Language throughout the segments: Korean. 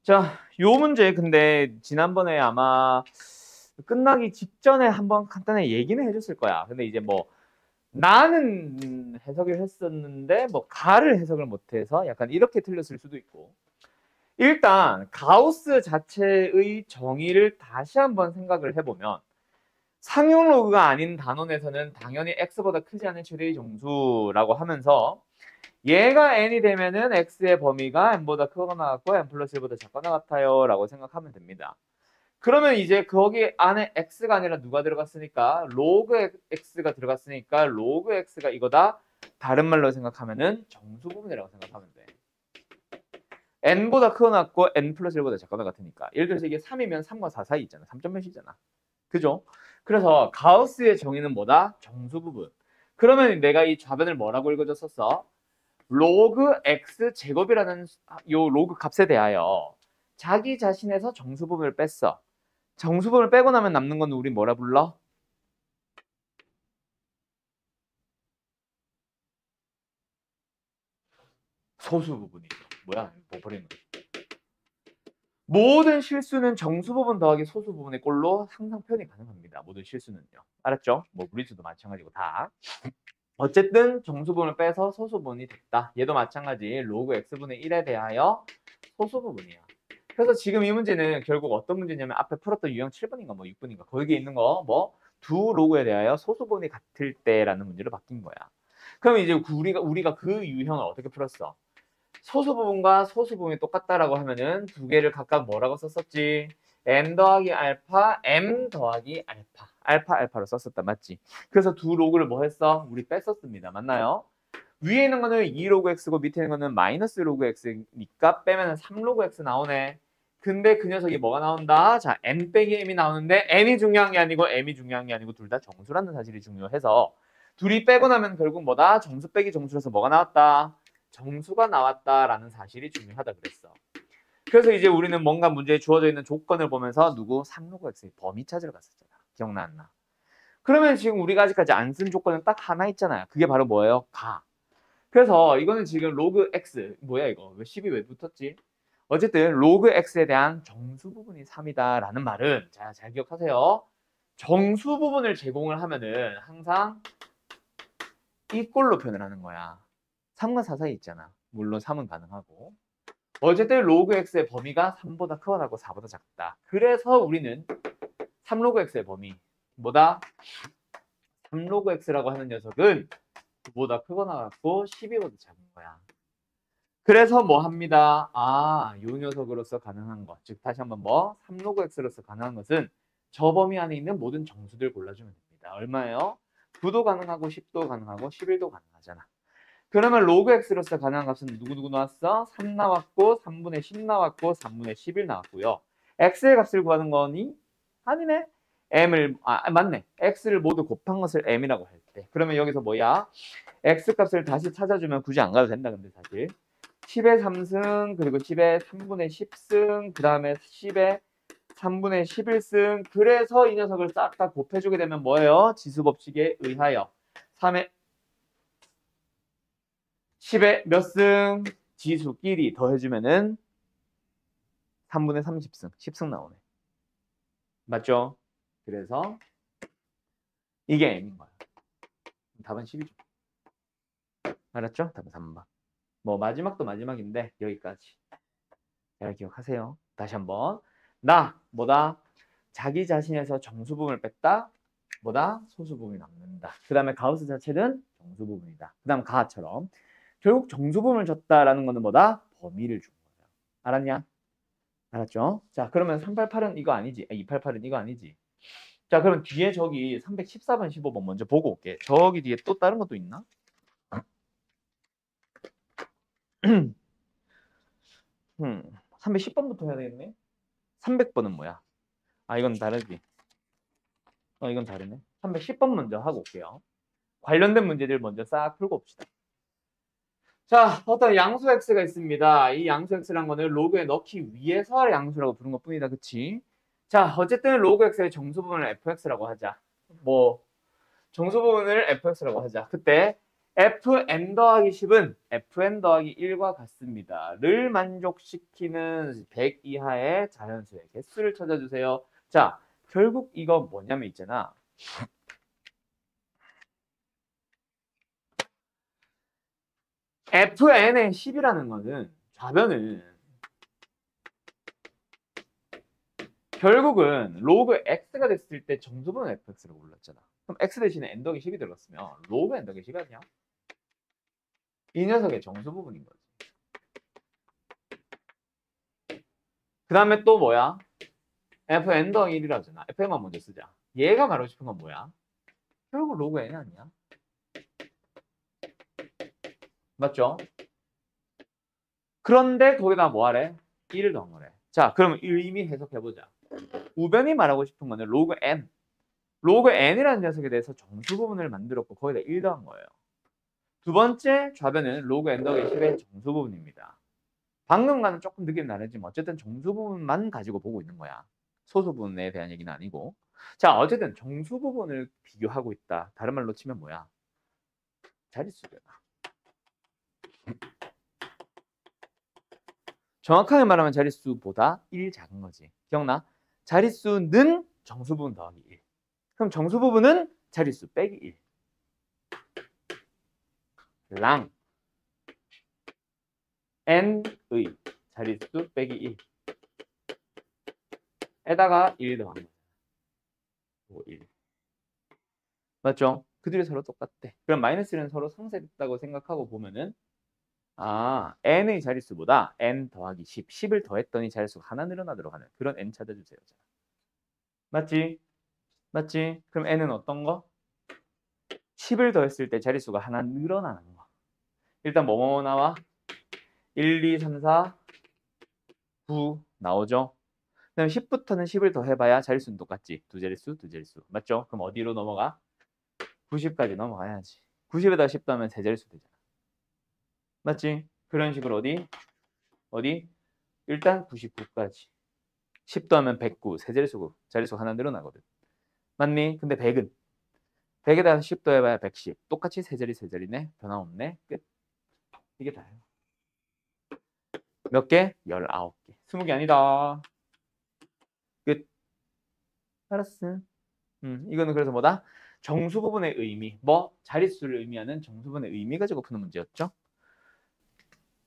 자, 요 문제 근데 지난번에 아마 끝나기 직전에 한번 간단히 얘기는 해줬을 거야. 근데 이제 뭐 나는 해석을 했었는데 뭐 가를 해석을 못해서 약간 이렇게 틀렸을 수도 있고. 일단 가우스 자체의 정의를 다시 한번 생각을 해보면 상용 로그가 아닌 단원에서는 당연히 x보다 크지 않은 최대의 정수라고 하면서 얘가 n이 되면은 x의 범위가 n보다 크거나 같고 n 플러스 1보다 작거나 같아요 라고 생각하면 됩니다. 그러면 이제 거기 안에 x가 아니라 누가 들어갔으니까 로그 x가 들어갔으니까 로그 x가 이거다. 다른 말로 생각하면은 정수 부분이라고 생각하면 돼. n보다 크거나 같고 n 플러스 1보다 작거나 같으니까. 예를 들어서 이게 3이면 3과 4 사이 있잖아. 3점 몇이잖아. 그죠? 그래서 가우스의 정의는 뭐다? 정수 부분. 그러면 내가 이 좌변을 뭐라고 읽어줬었어? 로그 x 제곱이라는 요 로그 값에 대하여 자기 자신에서 정수 부분을 뺐어. 정수 부분을 빼고 나면 남는 건 우리 뭐라 불러? 소수 부분이죠. 뭐야? 뭐 버리는 거. 모든 실수는 정수 부분 더하기 소수 부분의 꼴로 항상 표현이 가능합니다. 모든 실수는요. 알았죠? 뭐 무리수도 마찬가지고 다. 어쨌든 정수 부분을 빼서 소수 부분이 됐다. 얘도 마찬가지. 로그 x분의 1에 대하여 소수 부분이야. 그래서 지금 이 문제는 결국 어떤 문제냐면 앞에 풀었던 유형 7번인가 뭐 6번인가 거기에 있는 거 뭐 두 로그에 대하여 소수 부분이 같을 때라는 문제로 바뀐 거야. 그럼 이제 우리가 그 유형을 어떻게 풀었어? 소수 부분과 소수 부분이 똑같다라고 하면은 두 개를 각각 뭐라고 썼었지? n 더하기 알파, m 더하기 알파. 알파, 알파로 썼었다. 맞지? 그래서 두 로그를 뭐 했어? 우리 뺐었습니다. 맞나요? 위에 있는 거는 2로그 x고 밑에 있는 거는 마이너스 로그 x니까 빼면 3로그 x 나오네. 근데 그 녀석이 뭐가 나온다? 자, n 빼기 m이 나오는데 n이 중요한 게 아니고 m이 중요한 게 아니고 둘 다 정수라는 사실이 중요해서 둘이 빼고 나면 결국 뭐다? 정수 빼기 정수라서 뭐가 나왔다? 정수가 나왔다라는 사실이 중요하다 그랬어. 그래서 이제 우리는 뭔가 문제에 주어져 있는 조건을 보면서 누구? 3로그 x의 범위 찾으러 갔었잖아. 기억나 안 나? 그러면 지금 우리가 아직까지 안 쓴 조건은 딱 하나 있잖아요. 그게 바로 뭐예요? 가. 그래서 이거는 지금 로그 x 뭐야 이거? 왜 10이 왜 붙었지? 어쨌든 로그 x에 대한 정수 부분이 3이다라는 말은 자, 잘 기억하세요. 정수 부분을 제공을 하면은 항상 이 꼴로 표현을 하는 거야. 3과 4 사이 있잖아. 물론 3은 가능하고. 어쨌든 로그 x의 범위가 3보다 크거나 하고 4보다 작다. 그래서 우리는 3로그 x의 범위 뭐다? 3로그 x라고 하는 녀석은 9보다 크거나 같고 12보다 작은 거야. 그래서 뭐 합니다. 아, 요 녀석으로서 가능한 것. 즉 다시 한번 뭐 3로그 x로서 가능한 것은 저 범위 안에 있는 모든 정수들 골라주면 됩니다. 얼마예요? 9도 가능하고 10도 가능하고 11도 가능하잖아. 그러면 로그 x로서 가능한 값은 누구누구 나왔어? 3 나왔고 3분의 10 나왔고 3분의 11 나왔고요. x의 값을 구하는 거니? 아니네. m을 맞네. x를 모두 곱한 것을 m이라고 할 때. 그러면 여기서 뭐야? x 값을 다시 찾아주면 굳이 안 가도 된다. 근데 사실 10의 3승 그리고 10의 3분의 10승 그 다음에 10의 3분의 11승 그래서 이 녀석을 싹 다 곱해주게 되면 뭐예요? 지수법칙에 의하여 3의 10의 몇 승? 지수끼리 더해주면은 3분의 30승 10승 나오네. 맞죠? 그래서 이게 m인 거야. 답은 10이죠. 알았죠? 답은 3번. 뭐 마지막도 마지막인데 여기까지. 잘 기억하세요. 다시 한번. 나 뭐다? 자기 자신에서 정수 부분을 뺐다. 뭐다? 소수 부분이 남는다. 그 다음에 가우스 자체는 정수 부분이다. 그 다음 가처럼 결국 정수 부분을 줬다라는 거는 뭐다? 범위를 준 거야. 알았냐? 알았죠? 자 그러면 388은 이거 아니지. 288은 이거 아니지. 자 그럼 뒤에 저기 314번 15번 먼저 보고 올게. 저기 뒤에 또 다른 것도 있나? 310번부터 해야 되겠네. 300번은 뭐야? 아 이건 다르지. 이건 다르네. 310번 먼저 하고 올게요. 관련된 문제들 먼저 싹 풀고 옵시다. 자, 어떤 양수 x가 있습니다. 이 양수 x란 거는 로그에 넣기 위해서 양수라고 부른 것 뿐이다. 그치? 자, 어쨌든 로그 x의 정수 부분을 fx라고 하자. 뭐 정수 부분을 fx라고 하자. 그때 fn 더하기 10은 fn 더하기 1과 같습니다. 를 만족시키는 100 이하의 자연수의 개수를 찾아주세요. 자, 결국 이거 뭐냐면 있잖아. fn의 10이라는 거는 좌변은 결국은 로그 x가 됐을 때 정수분은 fx라고 불렀잖아. 그럼 x 대신에 n 더하기 10이 들어갔으면 로그 n 더하기 10이 아니야? 이 녀석의 정수 부분인 거지. 그 다음에 또 뭐야? fn 더하기 1이라고 하잖아. fn만 먼저 쓰자. 얘가 말하고 싶은 건 뭐야? 결국 로그 n 아니야? 맞죠? 그런데 거기다 뭐 하래? 1을 더한 거래. 자, 그럼 의미 해석해보자. 우변이 말하고 싶은 거는 로그 n. 로그 n이라는 녀석에 대해서 정수 부분을 만들었고 거기다 1 더한 거예요. 두 번째 좌변은 로그 n 더하기 10의 정수 부분입니다. 방금과는 조금 느낌이 다르지만 어쨌든 정수 부분만 가지고 보고 있는 거야. 소수 부분에 대한 얘기는 아니고. 자, 어쨌든 정수 부분을 비교하고 있다. 다른 말로 치면 뭐야? 자릿수잖아. 정확하게 말하면 자릿수보다 1 작은 거지. 기억나? 자릿수는 정수 부분 더하기 1. 그럼 정수 부분은 자릿수 빼기 1. 랑 n의 자릿수 빼기 1 에다가 1 더하는 거야. 1. 맞죠? 그들이 서로 똑같대. 그럼 마이너스1은 서로 상쇄됐다고 생각하고 보면은 n의 자릿수보다 n 더하기 10, 10을 더했더니 자릿수가 하나 늘어나도록 하는 그런 n 찾아주세요. 맞지? 맞지? 그럼 n은 어떤 거? 10을 더했을 때 자릿수가 하나 늘어나는 거. 일단 뭐뭐 나와? 1, 2, 3, 4, 9 나오죠? 그다음 10부터는 10을 더해봐야 자릿수는 똑같지. 두 자릿수, 두 자릿수. 맞죠? 그럼 어디로 넘어가? 90까지 넘어가야지. 90에다 10 더하면 세 자릿수 되잖아. 맞지? 그런 식으로 어디? 일단 99까지. 10 더하면 109, 세 자릿수고 자릿수 하나 늘어나거든. 맞니? 근데 100은 100에다가 10 더해봐야 110. 똑같이 세 자리네. 변화 없네. 끝. 이게 다예요. 몇 개? 19개. 20개 아니다. 끝. 알았어. 이거는 그래서 뭐다? 정수 부분의 의미. 뭐? 자릿수를 의미하는 정수 부분의 의미 가지고 푸는 문제였죠.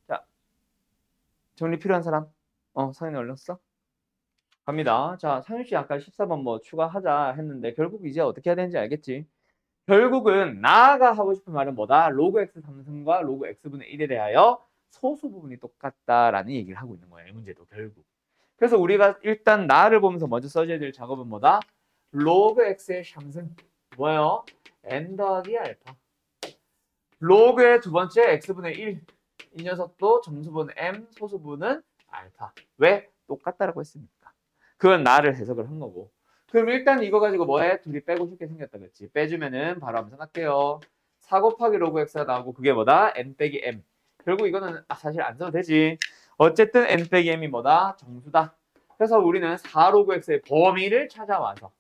자, 정리 필요한 사람? 상현이 얼른 써. 갑니다. 자, 상윤 씨 아까 14번 뭐 추가하자 했는데 결국 이제 어떻게 해야 되는지 알겠지? 결국은 나가 하고 싶은 말은 뭐다? 로그 x 3승과 로그 x분의 1에 대하여 소수 부분이 똑같다라는 얘기를 하고 있는 거예요. 이 문제도 결국. 그래서 우리가 일단 나를 보면서 먼저 써줘야 될 작업은 뭐다? 로그 x의 3승. 뭐예요? n 더하기 알파. 로그의 두 번째 x분의 1. 이 녀석도 정수분 m, 소수분은 알파. 왜? 똑같다라고 했으니까. 그건 나를 해석을 한 거고. 그럼 일단 이거 가지고 뭐해? 둘이 빼고 싶게 생겼다 그랬지. 빼주면은 바로 암산할게요. 4 곱하기 로그 x가 나오고 그게 뭐다? n 빼기 m. 결국 이거는 사실 안 써도 되지. 어쨌든 n 빼기 m이 뭐다? 정수다. 그래서 우리는 4 로그 x의 범위를 찾아와서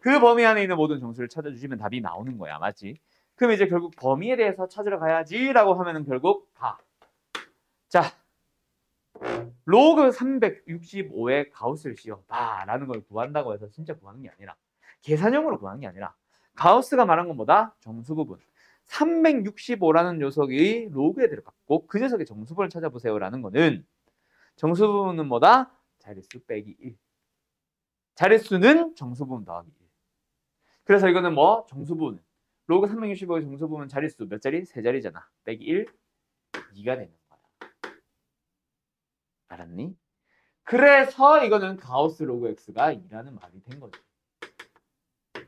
그 범위 안에 있는 모든 정수를 찾아주시면 답이 나오는 거야. 맞지? 그럼 이제 결국 범위에 대해서 찾으러 가야지 라고 하면은 결국 가. 자, 로그 365의 가우스를 씌워봐 라는 걸 구한다고 해서 진짜 구하는 게 아니라 계산형으로 구하는 게 아니라 가우스가 말한 건 뭐다? 정수부분. 365라는 녀석이 로그에 들어갔고 그 녀석의 정수분을 찾아보세요 라는 거는 정수부분은 뭐다? 자릿수 빼기 1. 자릿수는 정수부분 더하기 1. 그래서 이거는 뭐? 정수부분. 로그 365의 정수부분 자릿수 몇 자리? 세 자리잖아. 빼기 1, 2가 되는 거야. 알았니? 그래서 이거는 가우스 로그 x가 2라는 말이 된 거지.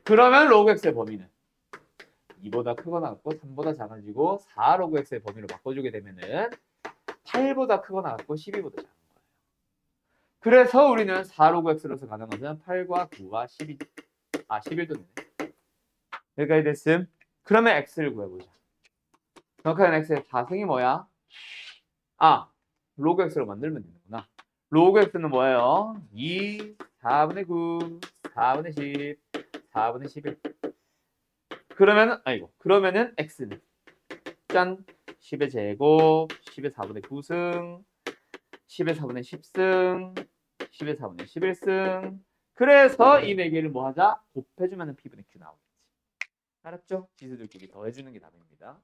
그러면 로그 x의 범위는 2보다 크거나 같고 3보다 작아지고 4 로그 x의 범위로 바꿔주게 되면은 8보다 크거나 같고 12보다 작은 거예요. 그래서 우리는 4 로그 x로서 가는 것은 8과 9와 12, 11도 되네. 여기까지 됐음. 그러면 x를 구해보자. 정확하게 x의 4승이 뭐야? 로그 x로 만들면 되는구나. 로그 x는 뭐예요? 2, 4분의 9, 4분의 10, 4분의 11. 그러면은 x는 짠 10의 제곱 10의 4분의 9승 10의 4분의 10승 10의 4분의 11승 그래서 이 4개를 뭐 하자? 곱해주면 P분의 Q 나오겠지. 알았죠? 지수들끼리 더해주는 게 답입니다.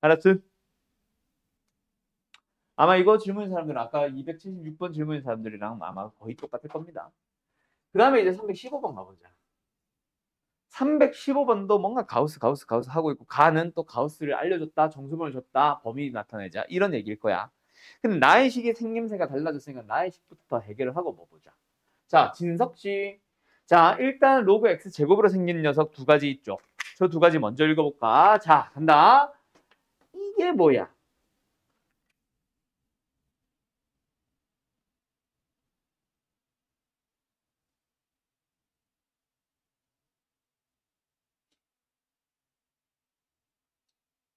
알았어? 아마 이거 질문인 사람들은 아까 276번 질문인 사람들이랑 아마 거의 똑같을 겁니다. 그 다음에 이제 315번 가보자. 315번도 뭔가 가우스 하고 있고 가는 또 가우스를 알려줬다, 정수분을 줬다, 범위 나타내자 이런 얘기일 거야. 근데 나의 식의 생김새가 달라졌으니까 나의 식부터 해결을 하고 뭐 보자. 자, 진석씨. 자, 일단 로그 x 제곱으로 생긴 녀석 두 가지 있죠. 저 두 가지 먼저 읽어볼까? 자, 간다. 이게 뭐야?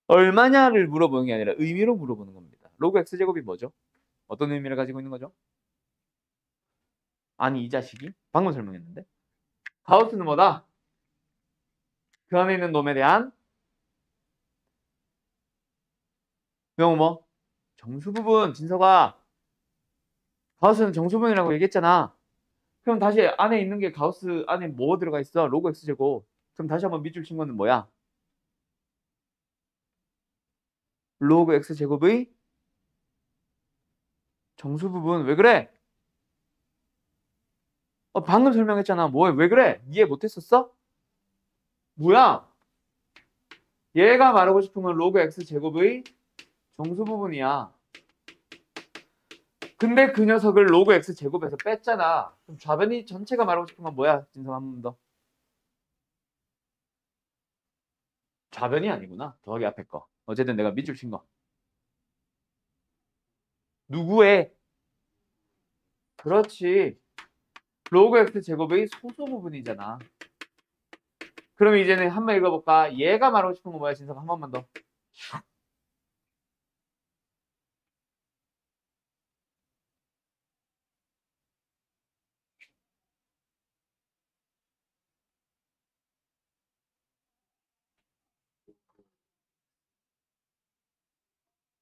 얼마냐를 물어보는 게 아니라 의미로 물어보는 겁니다. 로그 x제곱이 뭐죠? 어떤 의미를 가지고 있는 거죠? 아니 이 자식이? 방금 설명했는데. 가우스는 뭐다? 그 안에 있는 놈에 대한 명호 뭐? 정수부분. 진서가 가우스는 정수부분이라고 얘기했잖아. 그럼 다시 안에 있는 게 가우스 안에 뭐 들어가 있어? 로그 x제곱. 그럼 다시 한번 밑줄 친 거는 뭐야? 로그 x제곱의 정수부분. 왜 그래? 방금 설명했잖아. 뭐 왜 그래? 이해 못했었어? 뭐야? 얘가 말하고 싶은 건 로그 x제곱의 정수부분이야. 근데 그 녀석을 로그 x제곱에서 뺐잖아. 그럼 좌변이 전체가 말하고 싶은 건 뭐야? 진성 한 번 더. 좌변이 아니구나. 더하기 앞에 거. 어쨌든 내가 밑줄 친 거. 누구의? 그렇지. 로그 x제곱의 소수 부분이잖아. 그럼 이제는 한번 읽어볼까? 얘가 말하고 싶은 건 뭐야? 진성 한 번만 더.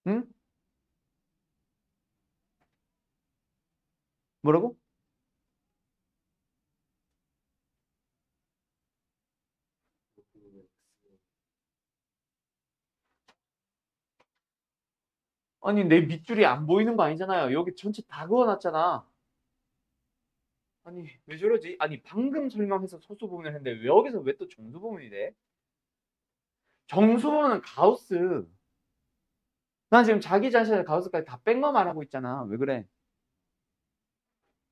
응? 뭐라고? 아니 내 밑줄이 안 보이는 거 아니잖아요. 여기 전체 다 그어놨잖아. 아니 왜 저러지? 아니 방금 설명해서 소수 부분을 했는데 왜 여기서 왜 또 정수 부분이 돼? 정수 부분은 가우스. 난 지금 자기 자신의 가우스까지 다 뺀 거 말하고 있잖아. 왜 그래?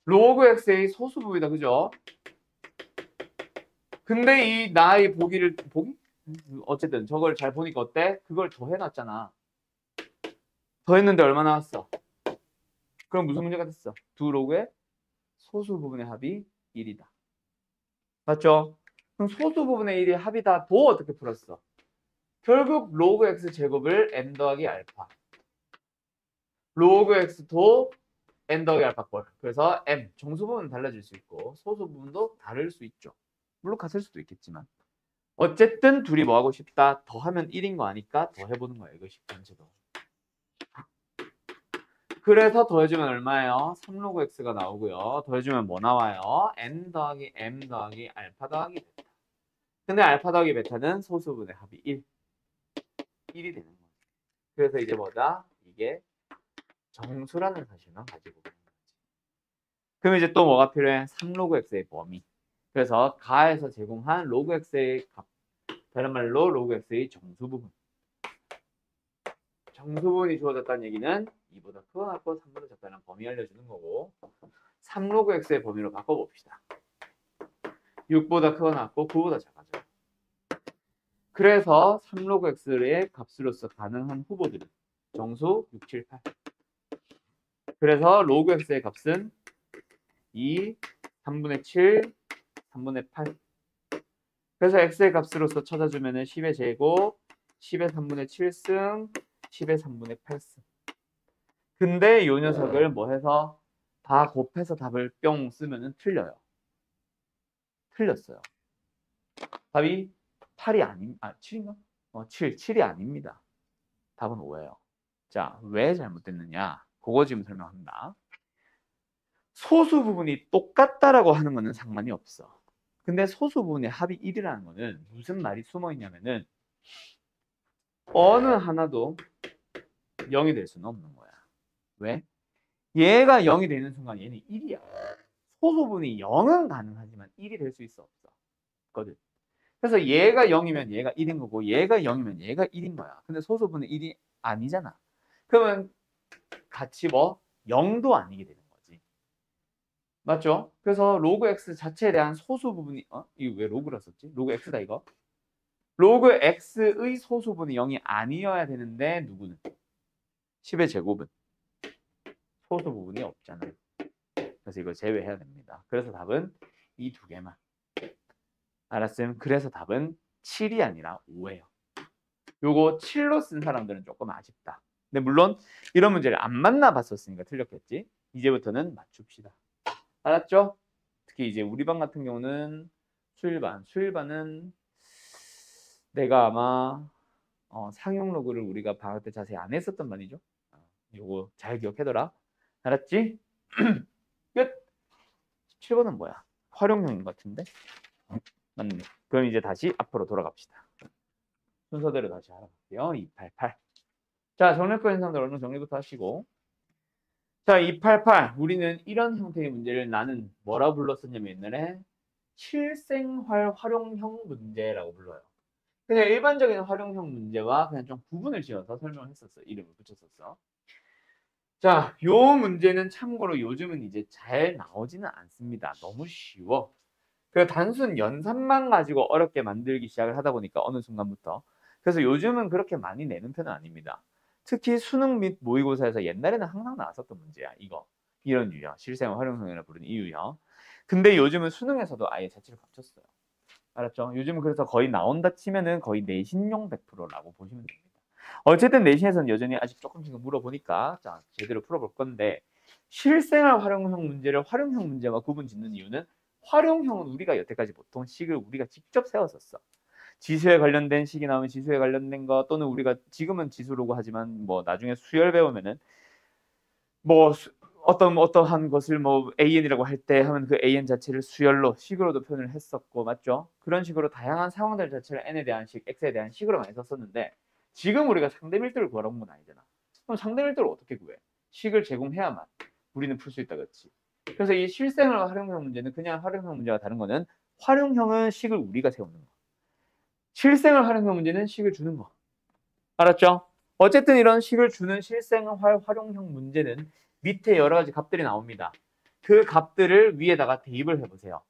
로그 x의 소수 부분이다. 그죠? 근데 이 나의 보기? 어쨌든 저걸 잘 보니까 어때? 그걸 더해놨잖아. 더했는데 얼마 나왔어? 그럼 무슨 문제가 됐어? 두 로그의 소수 부분의 합이 1이다. 맞죠? 그럼 소수 부분의 1이 합이다. 도 어떻게 풀었어? 결국 로그 x 제곱을 n 더하기 알파. 로그 x 도 n 더하기 알파 꼴. 그래서 m 정수 부분은 달라질 수 있고 소수 부분도 다를 수 있죠. 물론 같을 수도 있겠지만. 어쨌든 둘이 뭐 하고 싶다? 더하면 1인 거 아니까 더해보는 거야. 이것이 전체도. 그래서 더해주면 얼마예요? 3로그 x가 나오고요. 더해주면 뭐 나와요? n 더하기 m 더하기 알파 더하기 베타. 근데 알파 더하기 베타는 소수분의 합이 1. 1이 되는 거예요. 그래서 이제 뭐다? 이게 정수라는 사실만 가지고 있는 거지. 그럼 이제 또 뭐가 필요해? 3로그 x의 범위. 그래서 가에서 제공한 로그 x의 값. 다른 말로 로그 x의 정수 부분. 정수 부분이 주어졌다는 얘기는 2보다 크고 같고 3보다 작다는 범위 알려주는 거고 3로그 x의 범위로 바꿔봅시다. 6보다 크고 같고 9보다 작아져. 그래서 3로그 x의 값으로서 가능한 후보들은 정수 6, 7, 8. 그래서 로그 x의 값은 2, 3분의 7, 3분의 8. 그래서 x의 값으로서 찾아주면 10의 제곱, 10의 3분의 7승, 10의 3분의 8승. 근데 이 녀석을 뭐 해서 다 곱해서 답을 뿅 쓰면 틀려요. 틀렸어요. 답이 8이 7인가? 7이 아닙니다. 답은 5예요. 자, 왜 잘못됐느냐? 그거 지금 설명합니다. 소수 부분이 똑같다라고 하는 거는 상관이 없어. 근데 소수 부분의 합이 1이라는 거는 무슨 말이 숨어 있냐면은 어느 하나도 0이 될 수는 없는 거야. 왜? 얘가 0이 되는 순간 얘는 1이야. 소수 부분이 0은 가능하지만 1이 될 수 있어 없어. 거든. 그래서 얘가 0이면 얘가 1인 거고 얘가 0이면 얘가 1인 거야. 근데 소수 부분은 1이 아니잖아. 그러면 같이 뭐 0도 아니게 되는 거지. 맞죠? 그래서 로그 x 자체에 대한 소수 부분이 이거 왜 로그라 썼지? 로그 x다 이거. 로그 x의 소수 부분이 0이 아니어야 되는데 누구는? 10의 제곱은 소수 부분이 없잖아. 그래서 이거 제외해야 됩니다. 그래서 답은 이 두 개만. 알았음? 그래서 답은 7이 아니라 5예요. 요거 7로 쓴 사람들은 조금 아쉽다. 근데 물론 이런 문제를 안 만나봤었으니까 틀렸겠지. 이제부터는 맞춥시다. 알았죠? 특히 이제 우리 반 같은 경우는 수일반은 내가 아마 상용 로그를 우리가 방학 때 자세히 안 했었던 반이죠. 요거 잘 기억해둬라. 알았지? 끝. 17번은 뭐야? 활용형인 것 같은데? 맞네. 그럼 이제 다시 앞으로 돌아갑시다. 순서대로 다시 알아볼게요. 288. 자, 정렬권 현상들 얼른 정리부터 하시고. 자, 288. 우리는 이런 형태의 문제를 나는 뭐라 불렀었냐면 옛날에 실생활 활용형 문제라고 불러요. 그냥 일반적인 활용형 문제와 그냥 좀 구분을 지어서 설명을 했었어. 이름을 붙였었어. 자, 요 문제는 참고로 요즘은 이제 잘 나오지는 않습니다. 너무 쉬워. 그 단순 연산만 가지고 어렵게 만들기 시작을 하다 보니까 어느 순간부터. 그래서 요즘은 그렇게 많이 내는 편은 아닙니다. 특히 수능 및 모의고사에서 옛날에는 항상 나왔었던 문제야. 이런 유형. 실생활 활용형이라 부르는 이 유형. 근데 요즘은 수능에서도 아예 자체를 감췄어요. 알았죠? 요즘은 그래서 거의 나온다 치면은 거의 내신용 100%라고 보시면 됩니다. 어쨌든 내신에서는 여전히 아직 조금씩 물어보니까 자 제대로 풀어볼 건데 실생활 활용형 문제를 활용형 문제와 구분 짓는 이유는 활용형은 우리가 여태까지 보통 식을 우리가 직접 세웠었어. 지수에 관련된 식이 나오면 지수에 관련된 거 또는 우리가 지금은 지수라고 하지만 뭐 나중에 수열 배우면은 뭐 어떠한 것을 뭐 AN이라고 할 때 하면 그 AN 자체를 수열로 식으로도 표현을 했었고 맞죠? 그런 식으로 다양한 상황들 자체를 N에 대한 식, X에 대한 식으로 많이 썼었는데 지금 우리가 상대 밀도를 구하라는 건 아니잖아. 그럼 상대 밀도를 어떻게 구해? 식을 제공해야만 우리는 풀 수 있다 그렇지. 그래서 이 실생활 활용형 문제는 그냥 활용형 문제와 다른 거는 활용형은 식을 우리가 세우는 거. 실생활 활용형 문제는 식을 주는 거. 알았죠? 어쨌든 이런 식을 주는 실생활 활용형 문제는 밑에 여러 가지 값들이 나옵니다. 그 값들을 위에다가 대입을 해보세요.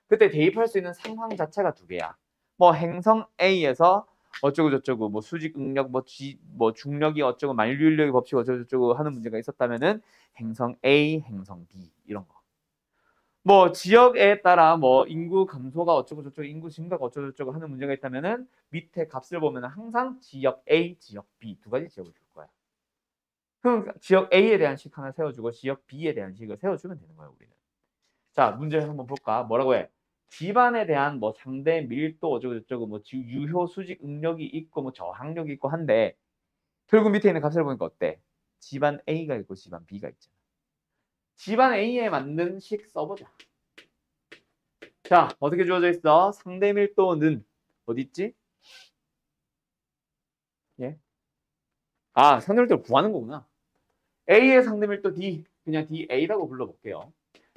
그때 대입할 수 있는 상황 자체가 두 개야. 뭐 행성 A에서 어쩌고 저쩌고 뭐 수직 응력 뭐 중력이 어쩌고 만류인력의 법칙 어쩌고 저쩌고 하는 문제가 있었다면은 행성 A, 행성 B 이런 거. 뭐 지역에 따라 뭐 인구 감소가 어쩌고 저쩌고 인구 증가가 어쩌고 저쩌고 하는 문제가 있다면은 밑에 값을 보면 항상 지역 A, 지역 B 두 가지 지역을 줄 거야. 그럼 지역 A에 대한 식 하나 세워주고 지역 B에 대한 식을 세워주면 되는 거야 우리는. 자 문제를 한번 볼까? 뭐라고 해? 집안에 대한 뭐 상대 밀도 어쩌고 저쩌고 뭐 유효 수직 응력이 있고 뭐 저항력이 있고 한데 결국 밑에 있는 값을 보니까 어때? 집안 A가 있고 집안 B가 있잖아. 집안 A에 맞는 식 써보자. 자, 어떻게 주어져 있어? 상대 밀도는 어디 있지? 예? 아, 상대 밀도를 구하는 거구나. A의 상대 밀도 D, 그냥 DA라고 불러볼게요.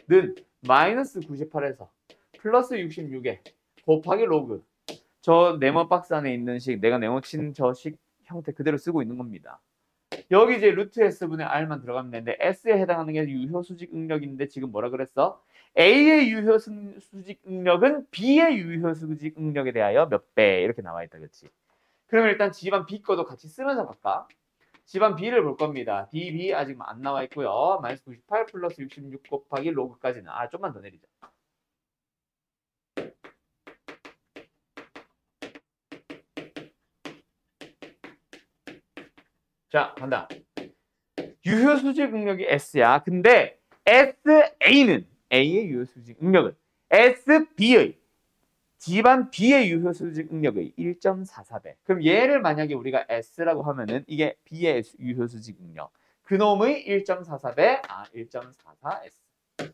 는 마이너스 98에서 플러스 66에 곱하기 로그. 저 네모 박스 안에 있는 식, 내가 네모 친 저 식 형태 그대로 쓰고 있는 겁니다. 여기 이제 루트 S분의 R만 들어가면 되는데 S에 해당하는 게 유효 수직 응력인데 지금 뭐라 그랬어? A의 유효 수직 응력은 B의 유효 수직 응력에 대하여 몇 배 이렇게 나와 있다 그렇지? 그러면 일단 집안 B 거도 같이 쓰면서 갈까? 집안 B를 볼 겁니다. DB 아직 안 나와 있고요. 마이너스 98 플러스 66 곱하기 로그까지는 좀만 더 내리자. 자 간다. 유효 수직 응력이 S야. 근데 SA는 A의 유효 수직 응력은 SB의 집안 B의 유효수직 응력의 1.44배. 그럼 얘를 만약에 우리가 S라고 하면은 이게 B의 유효수직 응력. 그놈의 1.44배, 1.44S.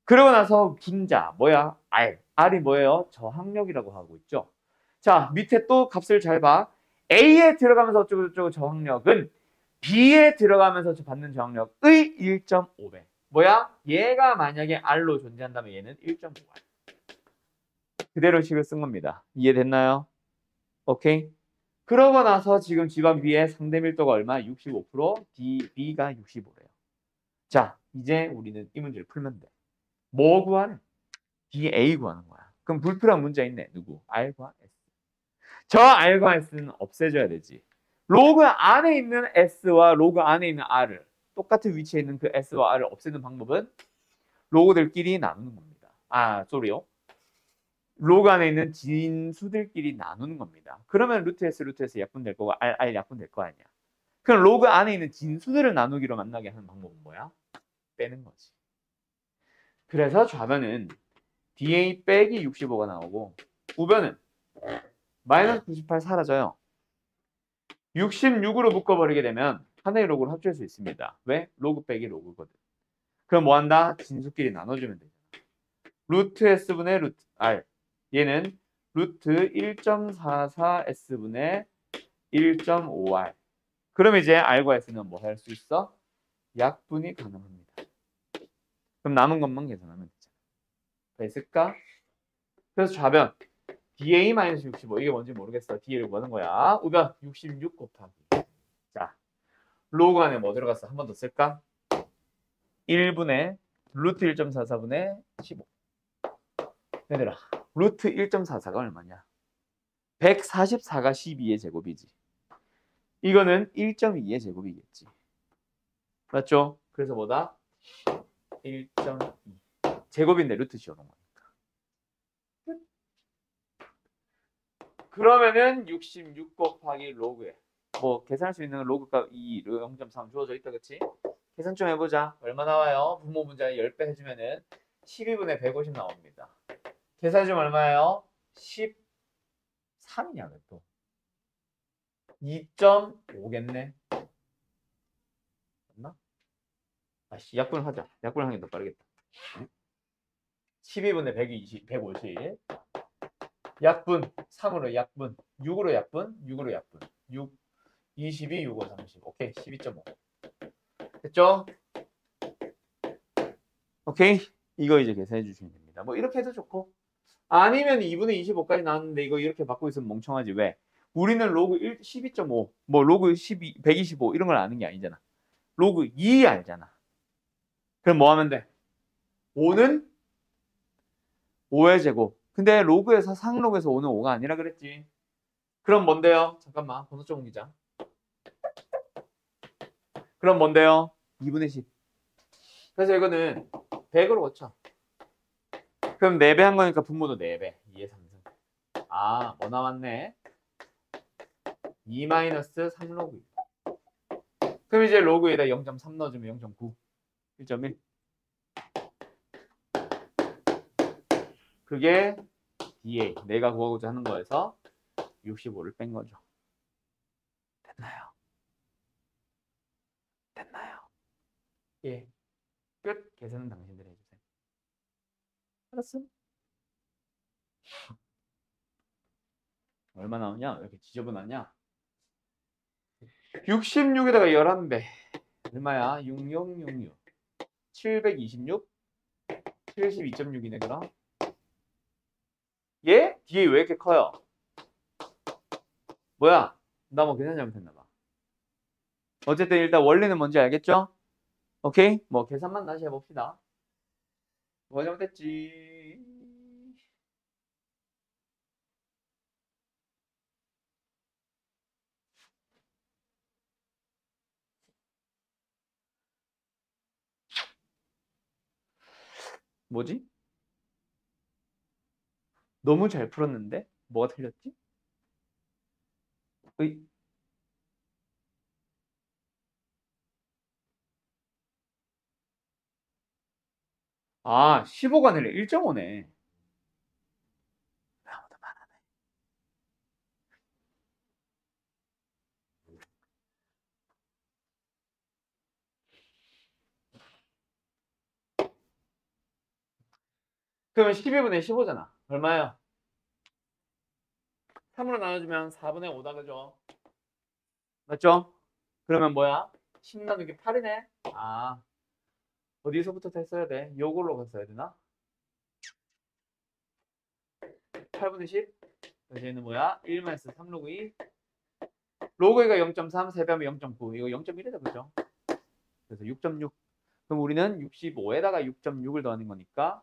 그러고 나서 분자, 뭐야? R. R이 뭐예요? 저항력이라고 하고 있죠. 자, 밑에 또 값을 잘 봐. A에 들어가면서 어쩌고저쩌고 저항력은 B에 들어가면서 받는 저항력의 1.5배. 뭐야? 얘가 만약에 R로 존재한다면 얘는 1.5R. 그대로 식을 쓴 겁니다. 이해됐나요? 오케이? 그러고 나서 지금 집안 B의 상대 밀도가 얼마? 65%, B가 65래요. 자, 이제 우리는 이 문제를 풀면 돼. 뭐 구하래? DA 구하는 거야. 그럼 불필요한 문제 있네. 누구? R과 S. 저 R과 S는 없애줘야 되지. 로그 안에 있는 S와 로그 안에 있는 R을 똑같은 위치에 있는 그 S와 R을 없애는 방법은 로그들끼리 나누는 겁니다. 쏘리요. 로그 안에 있는 진수들끼리 나누는 겁니다. 그러면 루트 S 약분될 거고 R 약분될 거 아니야. 그럼 로그 안에 있는 진수들을 나누기로 만나게 하는 방법은 뭐야? 빼는 거지. 그래서 좌변은 DA 빼기 65가 나오고 우변은 마이너스 98 사라져요. 66으로 묶어버리게 되면 하나의 로그를 합칠 수 있습니다. 왜? 로그 빼기 로그거든. 그럼 뭐 한다? 진수끼리 나눠주면 되잖아. 루트 S분의 루트 R. 얘는 루트 1.44S분의 1.5R. 그럼 이제 R과 S는 뭐 할 수 있어? 약분이 가능합니다. 그럼 남은 것만 계산하면 되잖아. 됐을까? 그래서 좌변 DA-65 이게 뭔지 모르겠어. DA를 구하는 거야. 우변 66 곱하기. 자, 로그 안에 뭐 들어갔어? 한 번 더 쓸까? 1분의 루트 1.44분의 15. 얘들아, 루트 1.44가 얼마냐? 144가 12의 제곱이지. 이거는 1.2의 제곱이겠지. 맞죠? 그래서 뭐다? 1.2. 제곱인데 루트 씌워놓은 거니까. 그러면은 66 곱하기 로그에 뭐 계산할 수 있는 로그가 2, 0.3 주어져 있다, 그치? 계산 좀 해보자. 얼마 나와요? 분모 문제 10배 해주면은 12분의 150 나옵니다. 계산 좀 얼마예요? 13이냐, 왜 또? 2.5겠네. 맞나? 약분을 하자. 약분을 하는 게 더 빠르겠다. 12분의 120, 150. 약분, 3으로 약분, 6으로 약분, 6으로 약분. 6, 22, 6, 5, 30. 오케이, 12.5. 됐죠? 오케이? 이거 이제 계산해 주시면 됩니다. 뭐 이렇게 해도 좋고. 아니면 2분의 25까지 나왔는데 이거 이렇게 받고 있으면 멍청하지. 왜? 우리는 로그 12.5, 뭐 로그 12, 125 이런 걸 아는 게 아니잖아. 로그 2 알잖아. 그럼 뭐 하면 돼? 5는 5의 제곱. 근데 로그에서 상로그에서 5는 5가 아니라 그랬지. 그럼 뭔데요? 잠깐만, 번호 좀 옮기자. 그럼 뭔데요? 2분의 10. 그래서 이거는 100으로 고쳐. 그럼 4배 한 거니까 분모도 4배. 2의 3승. 뭐 나왔네? 2-3 로그. 그럼 이제 로그에다 0.3 넣어주면 0.9. 1.1. 그게 DA. 내가 구하고자 하는 거에서 65를 뺀 거죠. 됐나요? 됐나요? 예. 끝. 계산은 당신들이 해주세요. 알았어? 얼마 나오냐? 왜 이렇게 지저분하냐? 66에다가 11배. 얼마야? 6666. 726. 72.6이네, 그럼. 얘? 뒤에 왜 이렇게 커요? 뭐야? 나 뭐 계산 잘못했나 봐. 어쨌든 일단 원리는 뭔지 알겠죠? 오케이? 뭐 계산만 다시 해봅시다. 뭐가 잘못됐지? 뭐지? 너무 잘 풀었는데? 뭐가 틀렸지? 의, 15가 아니라 1.5네. 그러면 12분의 15잖아. 얼마예요? 3으로 나눠주면 4분의 5다, 그죠? 맞죠? 그러면 뭐야? 10 나누기 8이네? 아, 어디서부터 했어야 돼? 요걸로 갔어야 되나? 8분의 10? 그래서 얘는 뭐야? 1-3 로그 2. 로그 2가 0.3, 3배하면 0.9. 이거 0.1이다, 그죠? 그래서 6.6. 그럼 우리는 65에다가 6.6을 더하는 거니까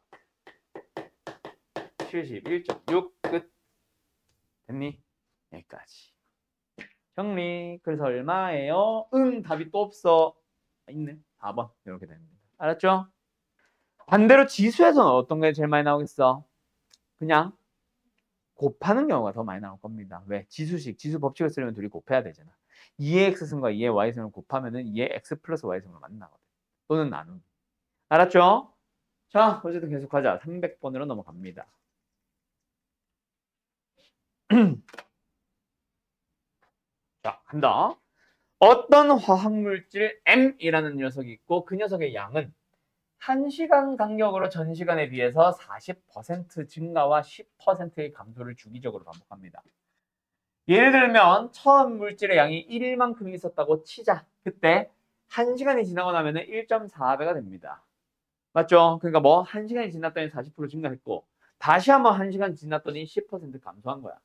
71.6 끝. 됐니? 여기까지. 정리. 그래서 얼마예요? 답이 또 없어. 있네. 4번. 이렇게 됩니다. 알았죠? 반대로 지수에서는 어떤 게 제일 많이 나오겠어? 그냥 곱하는 경우가 더 많이 나올 겁니다. 왜? 지수식, 지수 법칙을 쓰려면 둘이 곱해야 되잖아. 2의 x승과 2의 y승을 곱하면은 2의 x 플러스 y승으로 만나거든. 또는 나누기. 알았죠? 자, 어쨌든 계속하자. 300번으로 넘어갑니다. 자, 간다. 어떤 화학물질 M이라는 녀석이 있고 그 녀석의 양은 1시간 간격으로 전 시간에 비해서 40% 증가와 10%의 감소를 주기적으로 반복합니다. 예를 들면 처음 물질의 양이 1일만큼 있었다고 치자. 그때 1시간이 지나고 나면 1.4배가 됩니다. 맞죠? 그러니까 뭐 1시간이 지났더니 40% 증가했고 다시 한번 1시간 지났더니 10% 감소한 거야.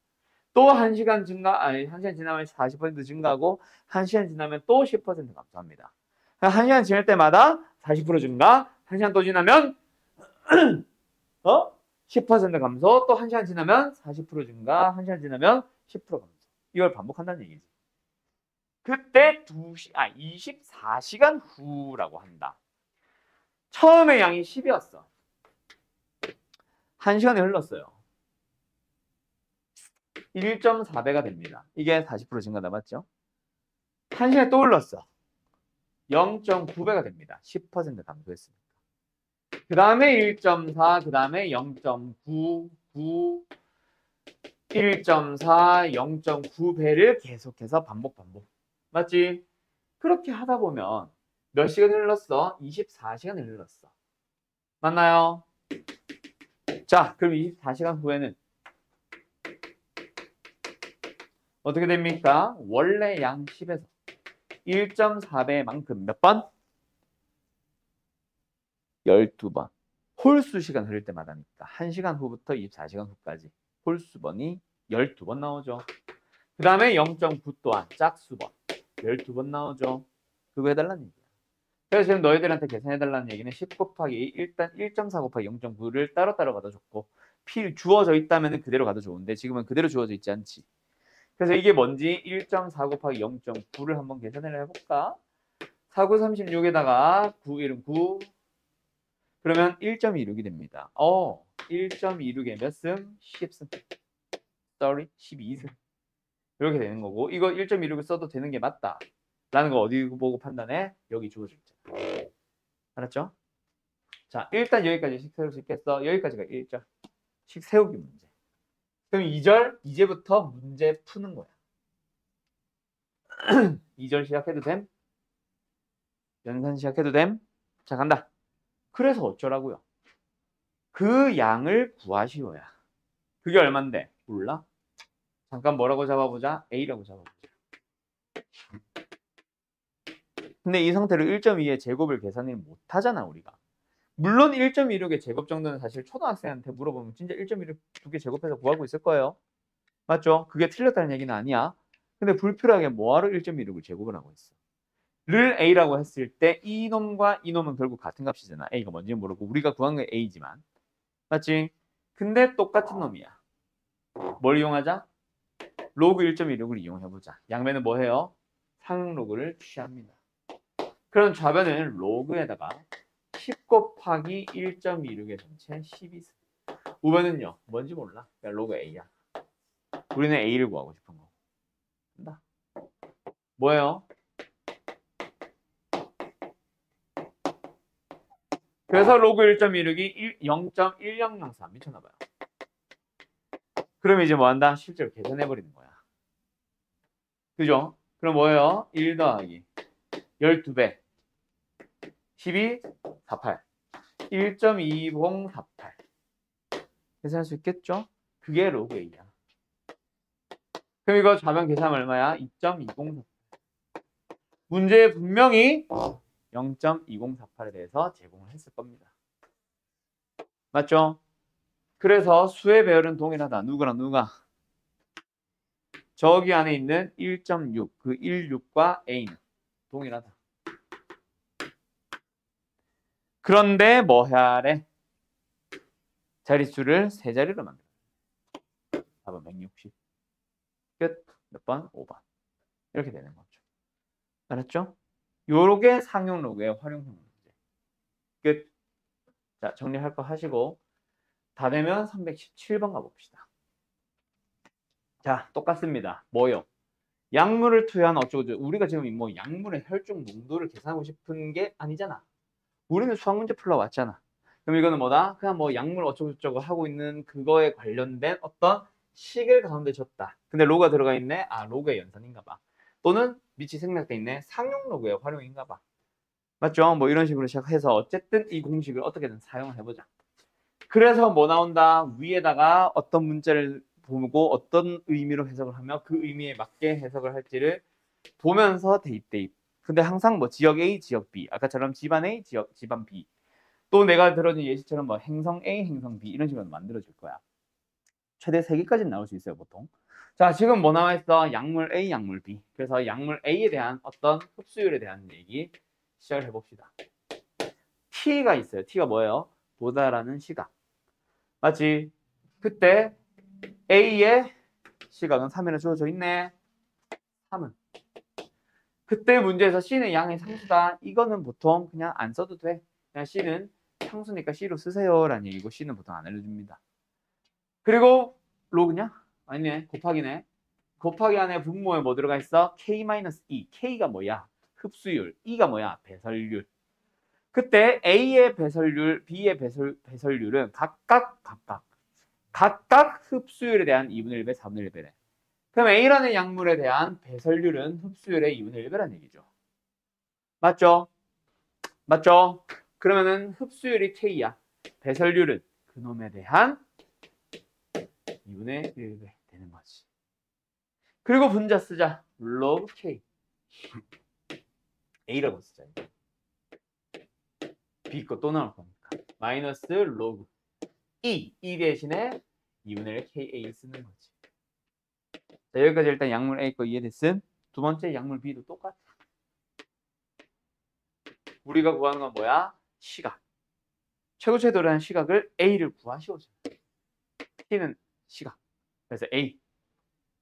또 1시간 아니 1시간 지나면 40% 증가하고 1시간 지나면 또 10% 감소합니다. 1시간 지날 때마다 40% 증가, 1시간 또 지나면 10% 감소, 또 1시간 지나면 40% 증가, 1시간 지나면 10% 감소. 이걸 반복한다는 얘기지. 그때 24시간 후라고 한다. 처음에 양이 10이었어. 1시간이 흘렀어요. 1.4배가 됩니다. 이게 40% 증가다, 맞죠? 1시간이 또 흘렀어. 0.9배가 됩니다. 10% 감소했으니까. 그 다음에 1.4, 그 다음에 0.9, 9, 1.4, 0.9배를 계속해서 반복. 맞지? 그렇게 하다 보면 몇 시간이 흘렀어? 24시간이 흘렀어. 맞나요? 자, 그럼 24시간 후에는 어떻게 됩니까? 원래 양 10에서 1.4배만큼 몇 번? 12번. 홀수 시간 흐를 때마다니까. 1시간 후부터 24시간 후까지 홀수번이 12번 나오죠. 그 다음에 0.9 또한 짝수번 12번 나오죠. 그거 해달라는 얘기야. 그래서 지금 너희들한테 계산해달라는 얘기는 10 곱하기 일단 1.4 곱하기 0.9를 따로따로 가도 좋고 주어져 있다면 그대로 가도 좋은데 지금은 그대로 주어져 있지 않지. 그래서 이게 뭔지 1.4 곱하기 0.9를 한번 계산을 해볼까? 4, 9, 36에다가 9, 1은 9 그러면 1.26이 됩니다. 1.26에 몇 승? 10승. 12승. 이렇게 되는 거고 이거 1.26을 써도 되는 게 맞다. 라는 거 어디 보고 판단해? 여기 주어져 있잖아. 알았죠? 자, 일단 여기까지 식 세울 수 있겠어? 여기까지가 1절. 식 세우기 문제. 그럼 2절, 이제부터 문제 푸는 거야. 2절 시작해도 됨? 연산 시작해도 됨? 자, 간다. 그래서 어쩌라고요? 그 양을 구하시오야. 그게 얼만데? 몰라? 잠깐 뭐라고 잡아보자? A라고 잡아보자. 근데 이 상태로 1.2의 제곱을 계산을 못하잖아, 우리가. 물론 1.26의 제곱 정도는 사실 초등학생한테 물어보면 진짜 1.26 두 개 제곱해서 구하고 있을 거예요. 맞죠? 그게 틀렸다는 얘기는 아니야. 근데 불필요하게 뭐하러 1.26을 제곱을 하고 있어. 를 A라고 했을 때 이놈과 이놈은 결국 같은 값이잖아. A가 뭔지 모르고 우리가 구한 게 A지만. 맞지? 근데 똑같은 놈이야. 뭘 이용하자? 로그 1.26을 이용해보자. 양면은 뭐 해요? 상로그를 취합니다. 그럼 좌변은 로그에다가 10 곱하기 1.26의 전체 12. 우변은요? 뭔지 몰라. 그냥 로그 A야. 우리는 A를 구하고 싶은 거. 간다. 뭐예요? 그래서 로그 1.26이 0.1003 미쳤나봐요. 그럼 이제 뭐 한다? 실제로 계산해버리는 거야. 그죠? 그럼 뭐예요? 1 더하기 12배 12, 48 1.2048 계산할 수 있겠죠? 그게 로그 A야. 그럼 이거 좌변 계산하면 얼마야? 2.2048. 문제에 분명히 0.2048에 대해서 제공을 했을 겁니다. 맞죠? 그래서 수의 배열은 동일하다. 누구랑 누가? 저기 안에 있는 1.6, 그 16과 A는 동일하다. 그런데 뭐 해야 하래? 자릿수를 세 자리로 만들어. 답은 160. 끝. 몇 번? 5번. 이렇게 되는 거죠. 알았죠? 요게 상용 로그의 활용형 문제. 끝. 자, 정리할 거 하시고 다 되면 317번 가봅시다. 자, 똑같습니다. 뭐요? 약물을 투여한 어쩌고저쩌고. 우리가 지금 뭐 약물의 혈중 농도를 계산하고 싶은 게 아니잖아. 우리는 수학 문제 풀러왔잖아. 그럼 이거는 뭐다? 그냥 뭐 약물 어쩌고저쩌고 하고 있는 그거에 관련된 어떤 식을 가운데 줬다. 근데 로가 들어가 있네? 아, 로그의 연산인가 봐. 또는 밑이 생략돼 있네? 상용 로그의 활용인가 봐. 맞죠? 뭐 이런 식으로 시작해서 어쨌든 이 공식을 어떻게든 사용을 해보자. 그래서 뭐 나온다? 위에다가 어떤 문자를 보고 어떤 의미로 해석을 하며 그 의미에 맞게 해석을 할지를 보면서 대입. 근데 항상 뭐 지역 A, 지역 B. 아까처럼 집안 A, 집안 B. 또 내가 들어준 예시처럼 뭐 행성 A, 행성 B 이런 식으로 만들어줄 거야. 최대 3개까지는 나올 수 있어요, 보통. 자, 지금 뭐 나와 있어? 약물 A, 약물 B. 그래서 약물 A에 대한 어떤 흡수율에 대한 얘기 시작을 해봅시다. T가 있어요. T가 뭐예요? 보다라는 시각. 맞지? 그때 A의 시각은 3이나 주어져 있네. 3은. 그때 문제에서 C는 양의 상수다. 이거는 보통 그냥 안 써도 돼. 그냥 C는 상수니까 C로 쓰세요 라는 얘기고 C는 보통 안 알려줍니다. 그리고 로그냐? 아니네. 곱하기네. 곱하기 안에 분모에 뭐 들어가 있어? K-E. K가 뭐야? 흡수율. E가 뭐야? 배설률. 그때 A의 배설률, B의 배설률은 각각 흡수율에 대한 2분의 1배, 4분의 1배래. 그럼 A라는 약물에 대한 배설률은 흡수율의 2분의 1배라는 얘기죠. 맞죠? 맞죠? 그러면은 흡수율이 K야. 배설률은 그놈에 대한 2분의 1배 되는 거지. 그리고 분자 쓰자. log K. A라고 쓰자. B 거 또 나올 거니까. 마이너스 log E 대신에 2분의 1 KA 쓰는 거지. 자, 여기까지 일단 약물 A 거 이해됐음? 두 번째 약물 B도 똑같아. 우리가 구하는 건 뭐야? 시각. 최고체도라는 시각을 A를 구하시오죠. T는 시각. 그래서 A.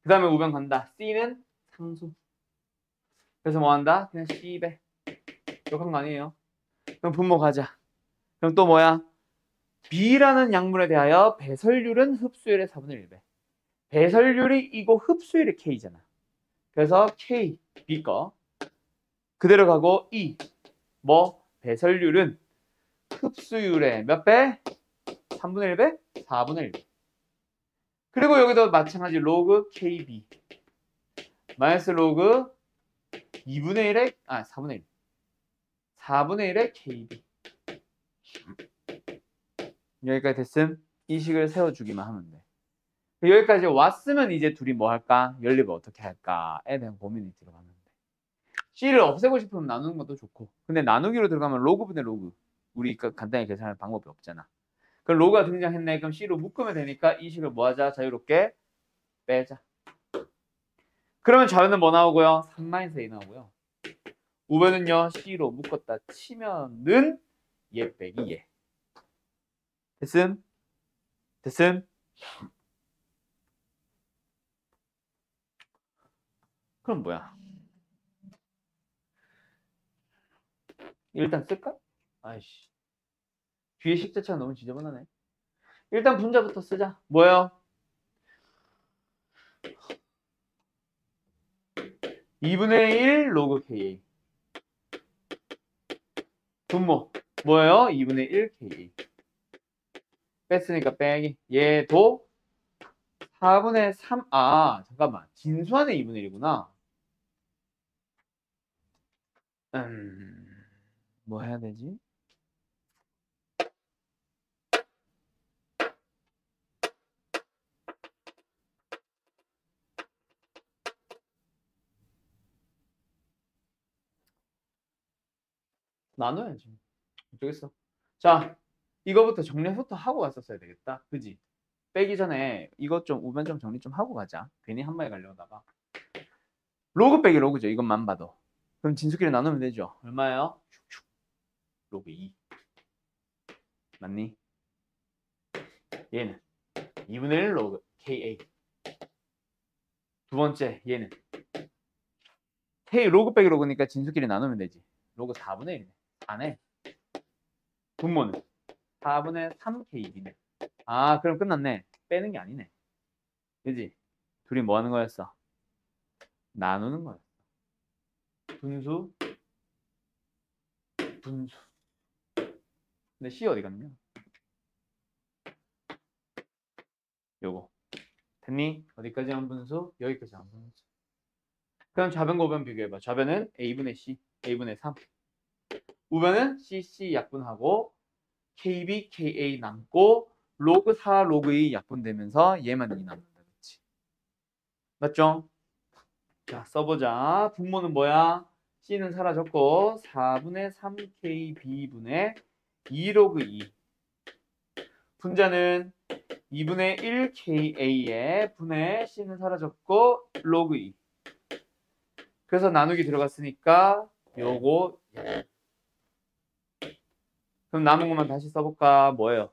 그 다음에 우변 간다. C는 상수. 그래서 뭐 한다? 그냥 C배. 욕한 거 아니에요. 그럼 분모 가자. 그럼 또 뭐야? B라는 약물에 대하여 배설률은 흡수율의 4분의 1배. 배설률이 이고 흡수율이 K잖아. 그래서 K, B 거. 그대로 가고 E. 뭐? 배설률은 흡수율의 몇 배? 3분의 1배? 4분의 1배. 그리고 여기도 마찬가지 로그 KB. 마이너스 로그 2분의 1의, 4분의 1. 4분의 1의 KB. 여기까지 됐음? 이 식을 세워주기만 하면 돼. 여기까지 왔으면 이제 둘이 뭐 할까? 연립을 어떻게 할까에 대한 고민이 들어가는 돼. C를 없애고 싶으면 나누는 것도 좋고. 근데 나누기로 들어가면 로그분의 로그. 우리 간단히 계산할 방법이 없잖아. 그럼 로그가 등장했네. 그럼 C로 묶으면 되니까 이 식을 뭐 하자? 자유롭게 빼자. 그러면 좌변은 뭐 나오고요? 3-A 나오고요. 우변은요. C로 묶었다 치면은 얘 빼기 얘. 됐음? 됐음? 그럼 뭐야? 일단 쓸까? 아이씨. 뒤에 식자체가 너무 지저분하네. 일단 분자부터 쓰자. 뭐예요? 2분의 1 로그 KA. 분모. 뭐예요? 2분의 1 KA. 뺐으니까 빼기. 얘도 4분의 3. 잠깐만. 진수안의 2분의 1이구나. 뭐 해야 되지? 나눠야지. 어쩌겠어. 자, 이거부터 정리부터 하고 갔었어야 되겠다. 그지? 빼기 전에 이것 좀 우변 좀 정리 좀 하고 가자. 괜히 한 방에 가려다가. 로그 빼기 로그죠. 이것만 봐도. 그럼 진수끼리 나누면 되죠. 얼마예요? 로그 2. 맞니? 얘는 2분의 1 로그 KA. 두 번째 얘는 K 로그 빼기 로그니까 진수끼리 나누면 되지. 로그 4분의 1이네. 4네. 분모는 4분의 3KB네. 아, 그럼 끝났네. 빼는 게 아니네. 그지? 둘이 뭐 하는 거였어? 나누는 거였어. 분수, 분수. 근데 C 어디 갔냐? 요거. 됐니? 어디까지 한 분수? 여기까지 한 분수. 그럼 좌변과 우변 비교해봐. 좌변은 A분의 C, A분의 3. 우변은 CC 약분하고 KB, KA 남고 로그 4, 로그 2 약분되면서 얘만 2 남는다. 그렇지? 맞죠? 자, 써보자. 분모는 뭐야? C는 사라졌고 4분의 3KB분의 2 로그 2. 분자는 2분의 1KA에 분의 C는 사라졌고 로그 2. 그래서 나누기 들어갔으니까 요거 그럼 남은 것만 다시 써볼까? 뭐예요?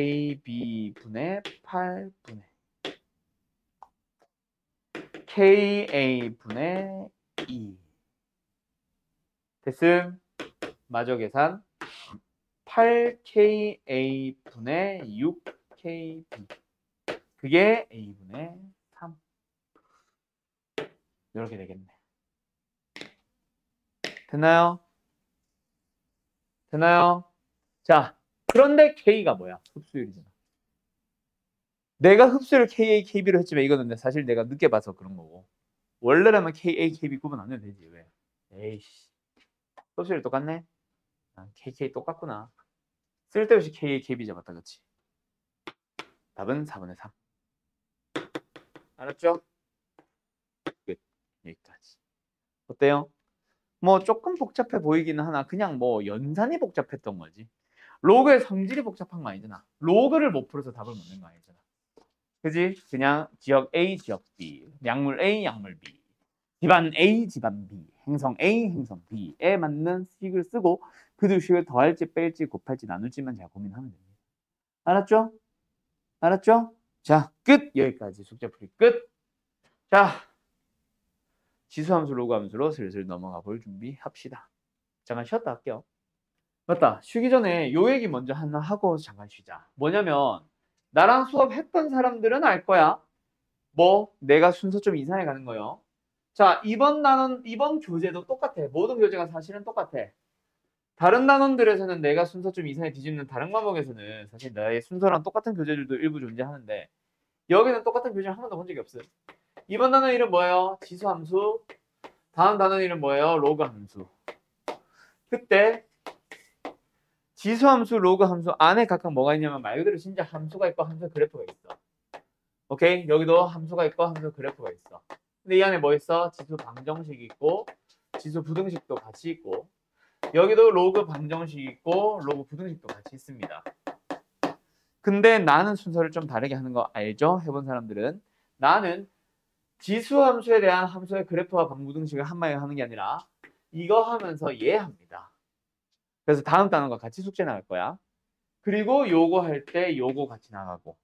3KB분의 8분의 KA분의 2 됐음? 마저 계산 8KA분의 6KB 그게 A분의 3 이렇게 되겠네. 됐나요? 됐나요? 자, 그런데 K가 뭐야? 흡수율이잖아. 내가 흡수율을 KA, KB로 했지만 이거는 사실 내가 늦게 봐서 그런 거고 원래라면 KA, KB 구분 안 해도 되지. 왜? 에이씨 흡수율 똑같네? 아, KK 똑같구나. 쓸데없이 KA, KB 잡았다 그치? 답은 4분의 3 알았죠? 끝. 여기까지. 어때요? 뭐 조금 복잡해 보이기는 하나 그냥 뭐 연산이 복잡했던 거지. 로그의 성질이 복잡한 거 아니잖아. 로그를 못 풀어서 답을 못 낸 거 아니잖아. 그지? 그냥 지역 A, 지역 B, 약물 A, 약물 B, 집안 A, 집안 B, 행성 A, 행성 B에 맞는 식을 쓰고 그 두 식을 더할지 뺄지 곱할지 나눌지만 제가 고민하면 됩니다. 알았죠? 알았죠? 자, 끝! 여기까지 숙제풀이 끝! 자, 지수함수, 로그함수로 슬슬 넘어가 볼 준비합시다. 잠깐 쉬었다 할게요. 맞다. 쉬기 전에 요 얘기 먼저 하나 하고 잠깐 쉬자. 뭐냐면 나랑 수업했던 사람들은 알 거야. 뭐 내가 순서 좀 이상해 가는 거요. 자, 이번 교재도 똑같아. 모든 교재가 사실은 똑같아. 다른 단원들에서는 내가 순서 좀 이상해 뒤집는 다른 과목에서는 사실 나의 순서랑 똑같은 교재들도 일부 존재하는데 여기는 똑같은 교재를 한 번도 본 적이 없어요. 이번 단원 이름 뭐예요? 지수함수. 다음 단원 이름 뭐예요? 로그함수. 그때 지수함수, 로그함수 안에 각각 뭐가 있냐면 말 그대로 진짜 함수가 있고 함수 그래프가 있어. 오케이? 여기도 함수가 있고 함수 그래프가 있어. 근데 이 안에 뭐 있어? 지수 방정식이 있고 지수 부등식도 같이 있고 여기도 로그 방정식이 있고 로그 부등식도 같이 있습니다. 근데 나는 순서를 좀 다르게 하는 거 알죠? 해본 사람들은 나는 지수함수에 대한 함수의 그래프와 방부등식을 한 방에 하는 게 아니라 이거 하면서 얘 합니다. 그래서 다음 단원과 같이 숙제 나갈 거야. 그리고 요거 할 때 요거 같이 나가고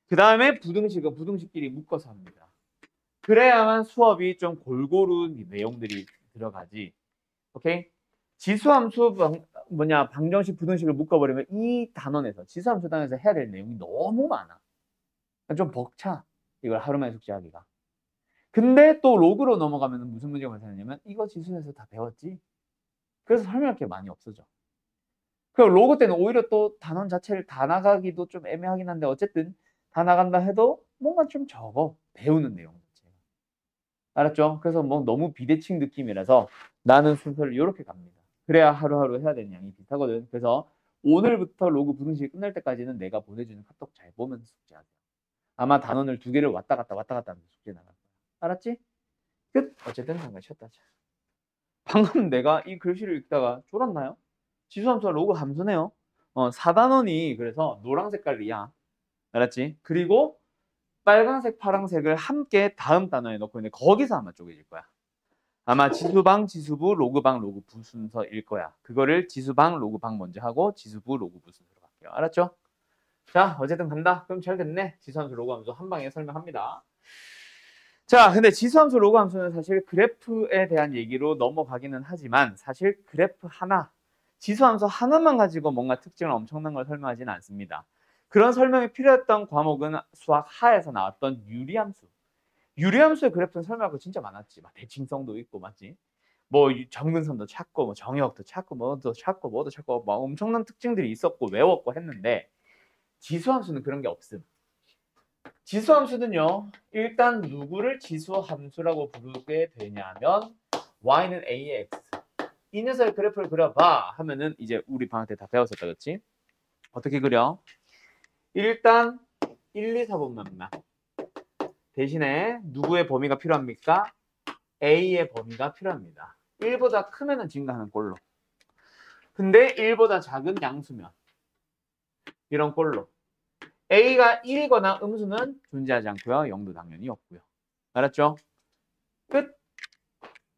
그 다음에 부등식은 부등식끼리 묶어서 합니다. 그래야만 수업이 좀 골고루 내용들이 들어가지. 오케이? 지수함수 방정식 부등식을 묶어버리면 이 단원에서 지수함수 단원에서 해야 될 내용이 너무 많아. 좀 벅차. 이걸 하루 만에 숙제하기가. 근데 또 로그로 넘어가면 무슨 문제가 발생하냐면 이거 지수에서 다 배웠지. 그래서 설명할 게 많이 없어져. 그 로그 때는 오히려 또 단원 자체를 다 나가기도 좀 애매하긴 한데 어쨌든 다 나간다 해도 뭔가 좀 적어. 배우는 내용 자체가. 알았죠? 그래서 뭐 너무 비대칭 느낌이라서 나는 순서를 이렇게 갑니다. 그래야 하루하루 해야 되는 양이 비슷하거든. 그래서 오늘부터 로그 부등식이 끝날 때까지는 내가 보내주는 카톡 잘 보면서 숙제하세요. 아마 단원을 2개를 왔다 갔다 하면서 숙제 나갈 거야. 알았지? 끝. 어쨌든 잠깐 쉬었다 하자. 방금 내가 이 글씨를 읽다가 쫄았나요? 지수함수가 로그 함수네요. 4단원이 그래서 노란 색깔이야. 알았지? 그리고 빨간색, 파란색을 함께 다음 단어에 넣고 있는데 거기서 아마 쪼개질 거야. 아마 지수방, 지수부, 로그방, 로그부 순서일 거야. 그거를 지수방, 로그방 먼저 하고 지수부, 로그부 순서로 갈게요. 알았죠? 자, 어쨌든 간다. 그럼 잘 됐네. 지수함수, 로그함수 한 방에 설명합니다. 자, 근데 지수함수, 로그함수는 사실 그래프에 대한 얘기로 넘어가기는 하지만 사실 그래프 하나, 지수함수 하나만 가지고 뭔가 특징을 엄청난 걸 설명하지는 않습니다. 그런 설명이 필요했던 과목은 수학 하에서 나왔던 유리함수. 유리함수의 그래프는 설명할 거 진짜 많았지. 막 대칭성도 있고 맞지? 뭐 정근선도 찾고 뭐 정역도 찾고 뭐도 찾고 뭐도 찾고 막 엄청난 특징들이 있었고 외웠고 했는데 지수함수는 그런 게 없음. 지수함수는요. 일단 누구를 지수함수라고 부르게 되냐면 y는 a의 x. 이 녀석의 그래프를 그려봐 하면은 이제 우리 방학 때 다 배웠었다 그렇지? 어떻게 그려? 일단 1, 2, 4번만 대신에 누구의 범위가 필요합니까? a의 범위가 필요합니다. 1보다 크면은 증가하는 꼴로. 근데 1보다 작은 양수면 이런 꼴로. a가 1이거나 음수는 존재하지 않고요. 0도 당연히 없고요. 알았죠? 끝.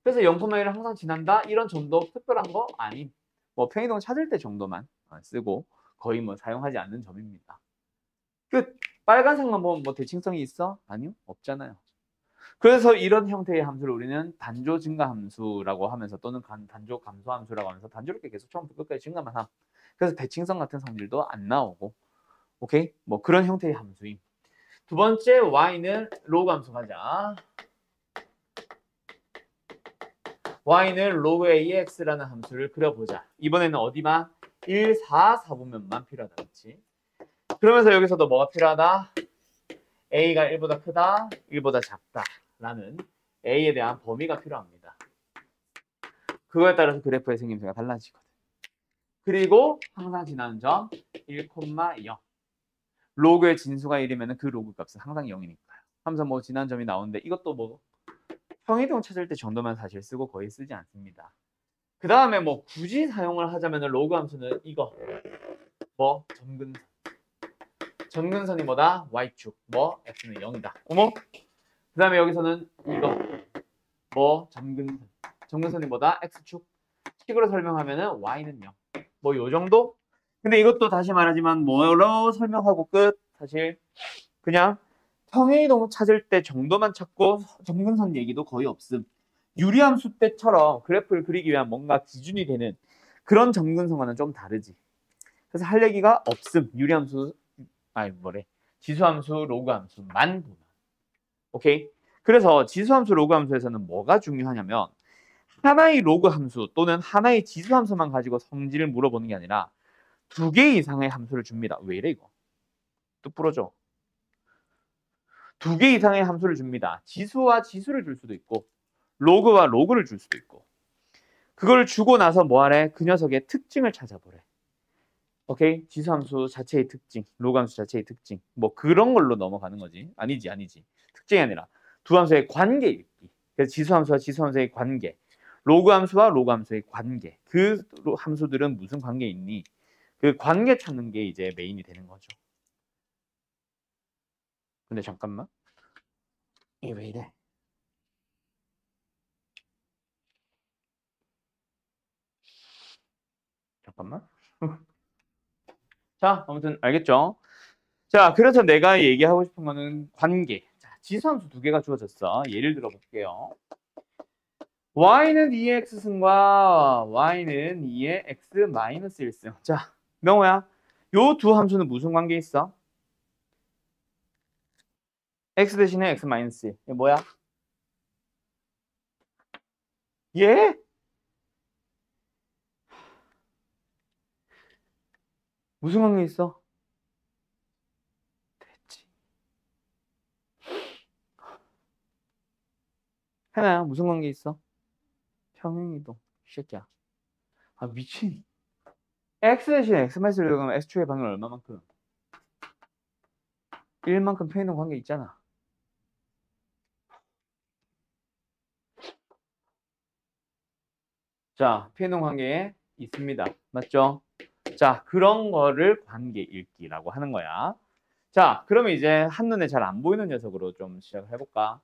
그래서 0,1을 항상 지난다. 이런 점도 특별한 거 아님. 뭐 평이동 찾을 때 정도만 쓰고 거의 뭐 사용하지 않는 점입니다. 끝. 빨간색만 보면 뭐 대칭성이 있어? 아니요. 없잖아요. 그래서 이런 형태의 함수를 우리는 단조 증가 함수라고 하면서 또는 단조 감소 함수라고 하면서 단조롭게 계속 처음부터 끝까지 증가만 함. 그래서 대칭성 같은 성질도 안 나오고. 오케이? 뭐 그런 형태의 함수임. 두 번째 y는 로그 함수 가자. y는 log ax라는 함수를 그려보자. 이번에는 어디만? 1, 4, 4분면만 필요하다. 그렇지? 그러면서 여기서도 뭐가 필요하다? a가 1보다 크다, 1보다 작다 라는 a에 대한 범위가 필요합니다. 그거에 따라서 그래프의 생김새가 달라지거든. 그리고 항상 지나는 점 1,0. 로그의 진수가 1이면 그 로그 값은 항상 0이니까요. 하면서 뭐 지난 점이 나오는데 이것도 뭐 평이동 찾을 때 정도만 사실 쓰고 거의 쓰지 않습니다. 그 다음에 뭐 굳이 사용을 하자면 로그 함수는 이거 뭐 점근선. 점근선이 뭐다? y축. 뭐 x는 0이다. 어머? 그 다음에 여기서는 이거 뭐 점근선. 점근선이 뭐다? x축. 식으로 설명하면은 y는 0. 뭐 요 정도? 근데 이것도 다시 말하지만 뭐로 설명하고 끝? 사실 그냥 평행이동 찾을 때 정도만 찾고 점근선 얘기도 거의 없음. 유리함수 때처럼 그래프를 그리기 위한 뭔가 기준이 되는 그런 점근선과는 좀 다르지. 그래서 할 얘기가 없음. 유리함수, 지수함수, 로그함수만 보면. 오케이? 그래서 지수함수, 로그함수에서는 뭐가 중요하냐면 하나의 로그함수 또는 하나의 지수함수만 가지고 성질을 물어보는 게 아니라 2개 이상의 함수를 줍니다. 왜 이래 이거? 뚝 부러져. 2개 이상의 함수를 줍니다. 지수와 지수를 줄 수도 있고 로그와 로그를 줄 수도 있고 그걸 주고 나서 뭐하래? 그 녀석의 특징을 찾아보래. 오케이? 지수함수 자체의 특징, 로그함수 자체의 특징 뭐 그런 걸로 넘어가는 거지. 아니지. 특징이 아니라 두 함수의 관계 읽기. 그래서 지수함수와 지수함수의 관계, 로그함수와 로그함수의 관계. 그 함수들은 무슨 관계 있니? 그 관계 찾는 게 이제 메인이 되는 거죠. 근데 잠깐만. 이게 왜 이래? 잠깐만. 자, 아무튼 알겠죠? 자, 그래서 내가 얘기하고 싶은 거는 관계. 자, 지수함수 2개가 주어졌어. 예를 들어 볼게요. y는 2의 x승과 y는 2의 x 마이너스 1승. 자, 명호야. 요 두 함수는 무슨 관계 있어? x 대신에 x 마이너스 1. 이게 뭐야? 예? 무슨 관계 있어? 됐지. 해나야, 무슨 관계 있어? 평행이동. 이 새끼야. 아, 미친. x 대신에 x 마이너스 1 그러면 x축의 방향 얼마만큼? 1만큼 평행이동 관계 있잖아. 자, 페이동 관계에 있습니다. 맞죠? 자, 그런 거를 관계 읽기라고 하는 거야. 자, 그러면 이제 한눈에 잘 안 보이는 녀석으로 좀 시작을 해볼까?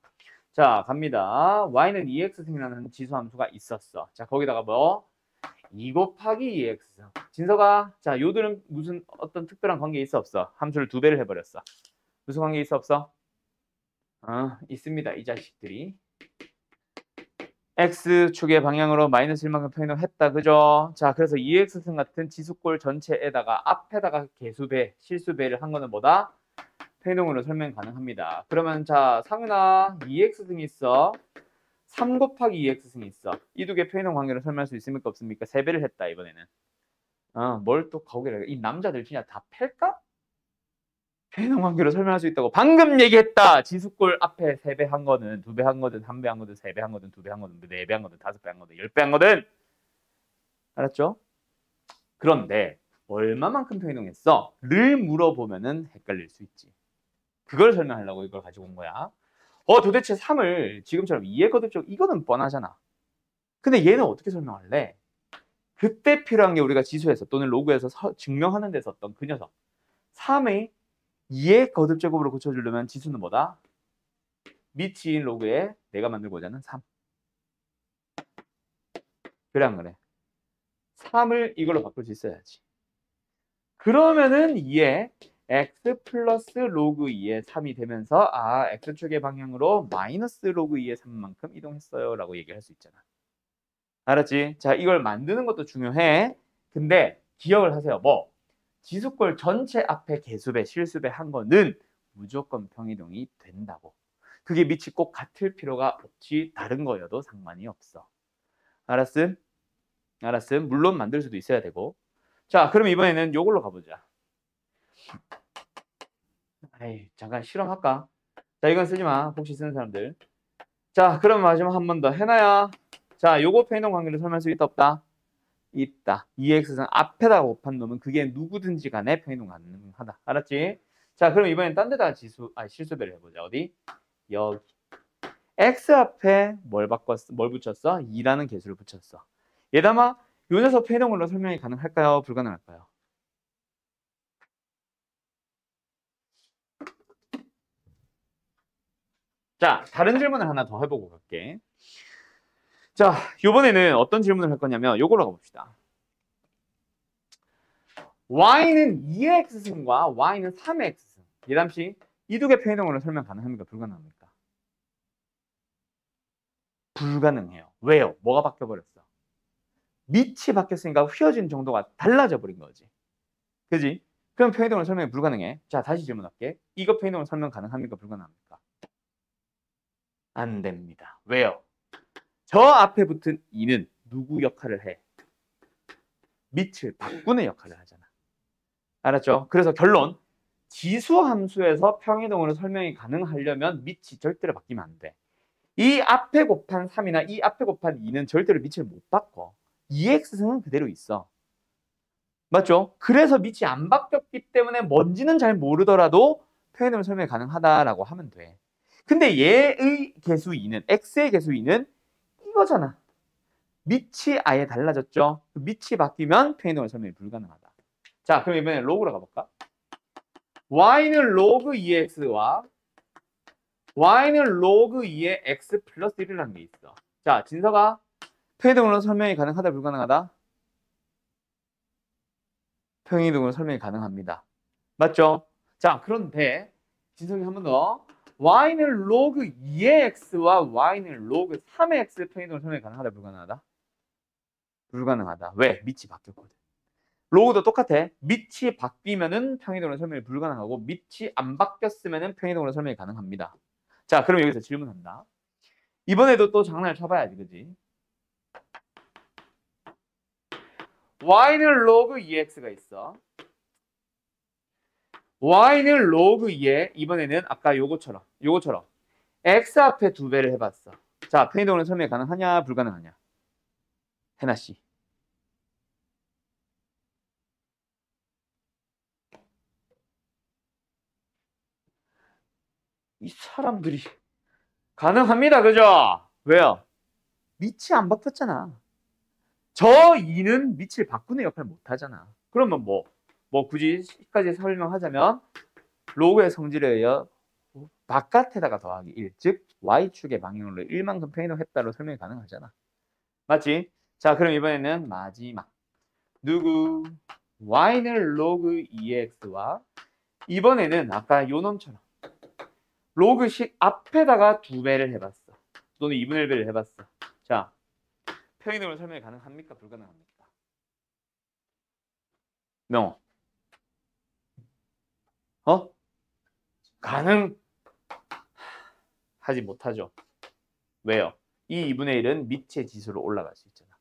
자, 갑니다. y는 2x승이라는 지수 함수가 있었어. 자, 거기다가 뭐? 2 곱하기 2x. 진서가, 자, 요들은 무슨 어떤 특별한 관계 있어 없어? 함수를 2배를 해버렸어. 무슨 관계 있어 없어? 있습니다. 이 자식들이. x축의 방향으로 마이너스 1만큼 평행을 했다. 그죠? 자, 그래서 2x승 같은 지수꼴 전체에다가 앞에다가 개수배, 실수배를 한 거는 뭐다? 평행으로 설명 가능합니다. 그러면 자, 상은아 2x승이 있어. 3 곱하기 2x승이 있어. 이 두 개 평행 관계로 설명할 수 있습니까? 없습니까? 3배를 했다, 이번에는. 뭘 또 거기를. 이 남자들 진짜 다 팰까? 평행 관계로 설명할 수 있다고. 방금 얘기했다. 지수꼴 앞에 3배 한 거는, 2배 한 거든, 1배 한 거든, 3배 한 거든, 2배 한 거든, 4배 한 거든, 5배 한 거든, 10배 한 거든. 알았죠? 그런데 얼마만큼 평행했어? 를 물어보면은 헷갈릴 수 있지. 그걸 설명하려고 이걸 가지고 온 거야. 도대체 3을 지금처럼 2의 거듭적, 이거는 뻔하잖아. 근데 얘는 어떻게 설명할래? 그때 필요한 게 우리가 지수에서 또는 로그에서 증명하는 데 썼던 그 녀석. 3의 2의 거듭제곱으로 고쳐주려면 지수는 뭐다? 미치인 로그에 내가 만들고자 하는 3. 그래 안 그래? 3을 이걸로 바꿀 수 있어야지. 그러면은 2에 x 플러스 로그 2의 3이 되면서 x축의 방향으로 마이너스 로그 2의 3만큼 이동했어요 라고 얘기할 수 있잖아. 알았지? 자, 이걸 만드는 것도 중요해. 근데 기억을 하세요. 뭐? 지수꼴 전체 앞에 개수배, 실수배 한 거는 무조건 평이동이 된다고. 그게 밑이 꼭 같을 필요가 없지. 다른 거여도 상관이 없어. 알았음? 알았음? 물론 만들 수도 있어야 되고. 자, 그럼 이번에는 요걸로 가보자. 잠깐 실험할까? 자, 이건 쓰지 마. 혹시 쓰는 사람들. 자, 그럼 마지막 한 번 더 해놔야. 자, 요거 평이동 관계를 설명할 수 있다 없다? 있다. 2x는 앞에다가 곱한 놈은 그게 누구든지 간에 평이동 가능하다. 알았지? 자, 그럼 이번엔 딴 데다가 실수배를 해보자. 어디? 여기. x 앞에 뭘 바꿨어? 뭘 붙였어? 2라는 개수를 붙였어. 얘담아, 요 녀석 평이동으로 설명이 가능할까요? 불가능할까요? 자, 다른 질문을 하나 더 해보고 갈게. 자, 요번에는 어떤 질문을 할 거냐면 요걸로 가봅시다. y는 2의 x승과 y는 3의 x승. 예담씨, 이 두 개 평이동으로 설명 가능합니까? 불가능합니까? 불가능해요. 왜요? 뭐가 바뀌어버렸어? 밑이 바뀌었으니까 휘어진 정도가 달라져 버린 거지. 그지? 그럼 평이동으로 설명이 불가능해. 자, 다시 질문할게. 이거 평이동으로 설명 가능합니까? 불가능합니까? 안 됩니다. 왜요? 저 앞에 붙은 2는 누구 역할을 해? 밑을 바꾸는 역할을 하잖아. 알았죠? 그래서 결론. 지수함수에서 평이동으로 설명이 가능하려면 밑이 절대로 바뀌면 안 돼. 이 앞에 곱한 3이나 이 앞에 곱한 2는 절대로 밑을 못 바꿔. 2x승은 그대로 있어. 맞죠? 그래서 밑이 안 바뀌었기 때문에 뭔지는 잘 모르더라도 평이동으로 설명이 가능하다라고 하면 돼. 근데 얘의 개수 2는, x의 개수 2는 이거잖아. 밑이 아예 달라졌죠? 밑이 바뀌면 평이동으로 설명이 불가능하다. 자, 그럼 이번에 로그로 가볼까? y는 로그 2x와 y는 로그 2의 x 플러스 1이라는 게 있어. 자, 진서가 평이동으로 설명이 가능하다, 불가능하다? 평이동으로 설명이 가능합니다. 맞죠? 자, 그런데 진석이 한 번 더. y는 로그 2의 x와 y는 로그 3의 x 평이동으로 설명이 가능하다, 불가능하다? 불가능하다. 왜? 밑이 바뀌었거든. 로그도 똑같아. 밑이 바뀌면은 평이동으로 설명이 불가능하고 밑이 안 바뀌었으면은 평이동으로 설명이 가능합니다. 자, 그럼 여기서 질문한다. 이번에도 또 장난을 쳐봐야지, 그지? y는 로그 2x가 있어. y는 로그 2에 이번에는 아까 요거처럼 x 앞에 2배를 해봤어. 자, 평이동으로 설명이 가능하냐, 불가능하냐? 해나 씨. 이 사람들이 가능합니다, 그죠? 왜요? 밑이 안 바뀌었잖아. 저 2는 밑을 바꾸는 역할을 못 하잖아. 그러면 뭐 굳이 여기까지 설명하자면 로그의 성질에 의해 바깥에다가 더하기 1, 즉 y축의 방향으로 1만큼 편이동했다로 설명이 가능하잖아. 맞지? 자, 그럼 이번에는 마지막. 누구? y는 로그 2x와 이번에는 아까 요놈처럼 로그식 앞에다가 2배를 해봤어. 또는 2분의 1배를 해봤어. 자, 편이동으로 설명이 가능합니까? 불가능합니까? 명호. 가능하지 못하죠. 왜요? 이 2분의 1은 밑의 지수로 올라갈 수 있잖아.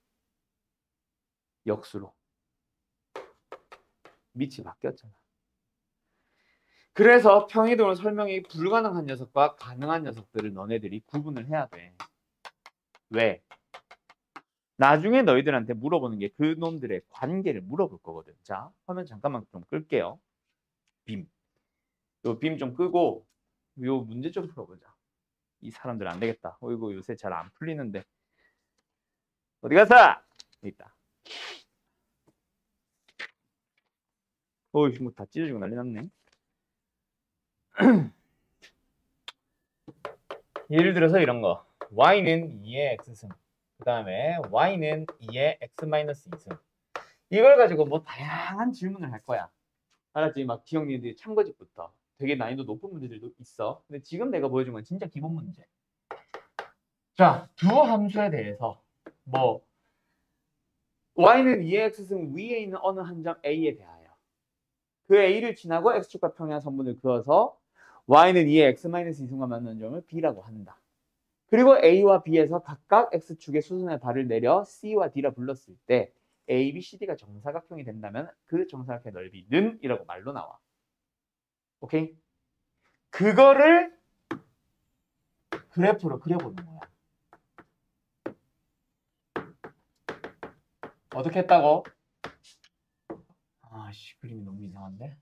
역수로. 밑이 바뀌었잖아. 그래서 평이동으로 설명이 불가능한 녀석과 가능한 녀석들을 너네들이 구분을 해야 돼. 왜? 나중에 너희들한테 물어보는 게 그 놈들의 관계를 물어볼 거거든. 자, 화면 잠깐만 좀 끌게요. 빔. 요 빔 좀 끄고 요 문제 좀 풀어보자. 이 사람들 안 되겠다. 어이구, 요새 잘 안 풀리는데. 어디 갔어? 있다. 어이, 뭐 다 찢어지고 난리 났네. 예를 들어서 이런 거. y는 2의 x승. 그 다음에 y는 2의 x-2승. 이걸 가지고 뭐 다양한 질문을 할 거야. 알았지? 막 기억니들이 참고집부터 되게 난이도 높은 문제들도 있어. 근데 지금 내가 보여준 건 진짜 기본 문제. 자, 두 함수에 대해서 뭐 y는 2의 x승 위에 있는 어느 한 점 a에 대하여 그 a를 지나고 x축과 평행한 선분을 그어서 y는 2의 x-2승과 맞는 점을 b라고 한다. 그리고 a와 b에서 각각 x축의 수선의 발을 내려 c와 d라 불렀을 때 a, b, c, d가 정사각형이 된다면 그 정사각형의 넓이는 이라고 말로 나와. 오케이? 그거를 그래프로 그려보는 거야. 어떻게 했다고? 아씨, 그림이 너무 이상한데?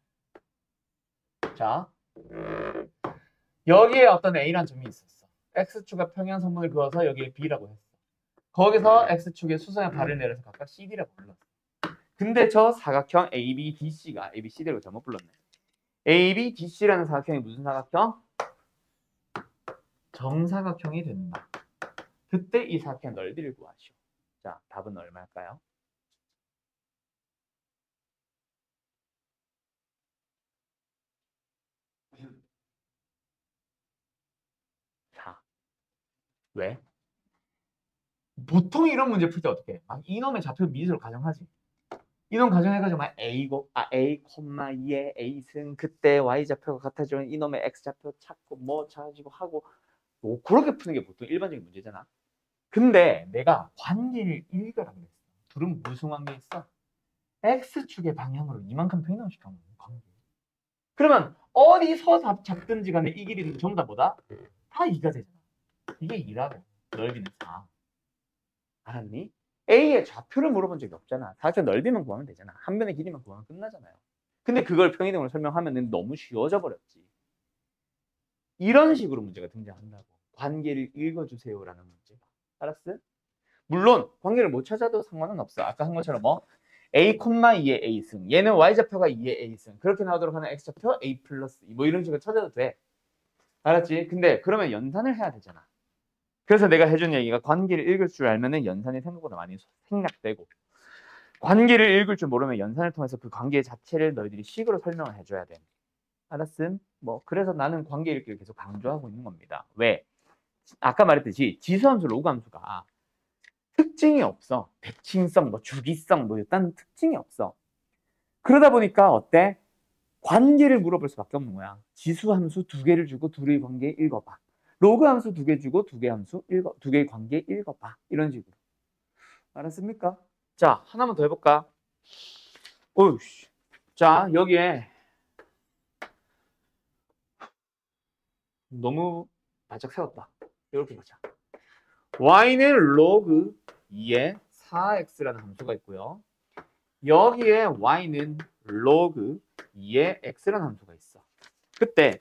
자, 여기에 어떤 a란 점이 있었어. x축과 평행 선분을 그어서 여기에 b라고 했어. 거기서 x축의 수선의 발을 내려서 각각 cd라고 불렀어. 근데 저 사각형 ABDC가 ABCD라고 잘못 불렀네. ABDC라는 사각형이 무슨 사각형? 정사각형이 된다. 그때 이 사각형의 넓이를 구하시오. 자, 답은 얼마일까요? 왜? 보통 이런 문제 풀 때 어떻게 해? 막 이놈의 좌표 미지수를 가정하지. 이놈 가정해가지고 막 A, 2의 A승 그때 Y좌표가 같아지면 이놈의 X좌표 찾고 뭐 찾아지고 하고 뭐 그렇게 푸는 게 보통 일반적인 문제잖아. 근데 내가 관계를 읽으라 그랬어. 둘은 무슨 관계 있어? X축의 방향으로 이만큼 변형시켜놓는 관계. 그러면 어디서 잡든지 간에 이 길이는 전부 다 뭐다? 다 2가 되잖아. 이게 2라고. 넓이는 4. 알았니? A의 좌표를 물어본 적이 없잖아. 사각형 넓이만 구하면 되잖아. 한 변의 길이만 구하면 끝나잖아요. 근데 그걸 평이동으로 설명하면 너무 쉬워져 버렸지. 이런 식으로 문제가 등장한다고. 관계를 읽어주세요라는 문제가. 알았어? 물론 관계를 못 찾아도 상관은 없어. 아까 한 것처럼 뭐 A, 2의 A승. 얘는 Y좌표가 2의 A승. 그렇게 나오도록 하는 X좌표 A 플러스 2. 뭐 이런 식으로 찾아도 돼. 알았지? 근데 그러면 연산을 해야 되잖아. 그래서 내가 해준 얘기가 관계를 읽을 줄 알면은 연산이 생각보다 많이 생략되고 관계를 읽을 줄 모르면 연산을 통해서 그 관계 자체를 너희들이 식으로 설명을 해줘야 돼. 알았음? 뭐 그래서 나는 관계 읽기를 계속 강조하고 있는 겁니다. 왜? 아까 말했듯이 지수함수, 로그함수가 특징이 없어. 대칭성, 뭐 주기성, 뭐 일단 특징이 없어. 그러다 보니까 어때? 관계를 물어볼 수밖에 없는 거야. 지수함수 2개를 주고 둘의 관계 읽어봐. 로그함수 2개 주고 2개 함수 읽어, 2개의 관계 읽어봐. 이런 식으로. 알았습니까? 자, 하나만 더 해볼까? 오우씨. 자, 여기에 너무 바짝 세웠다. 이렇게 보자. y는 로그 2의 4x라는 함수가 있고요. 여기에 y는 로그 2의 x라는 함수가 있어. 그때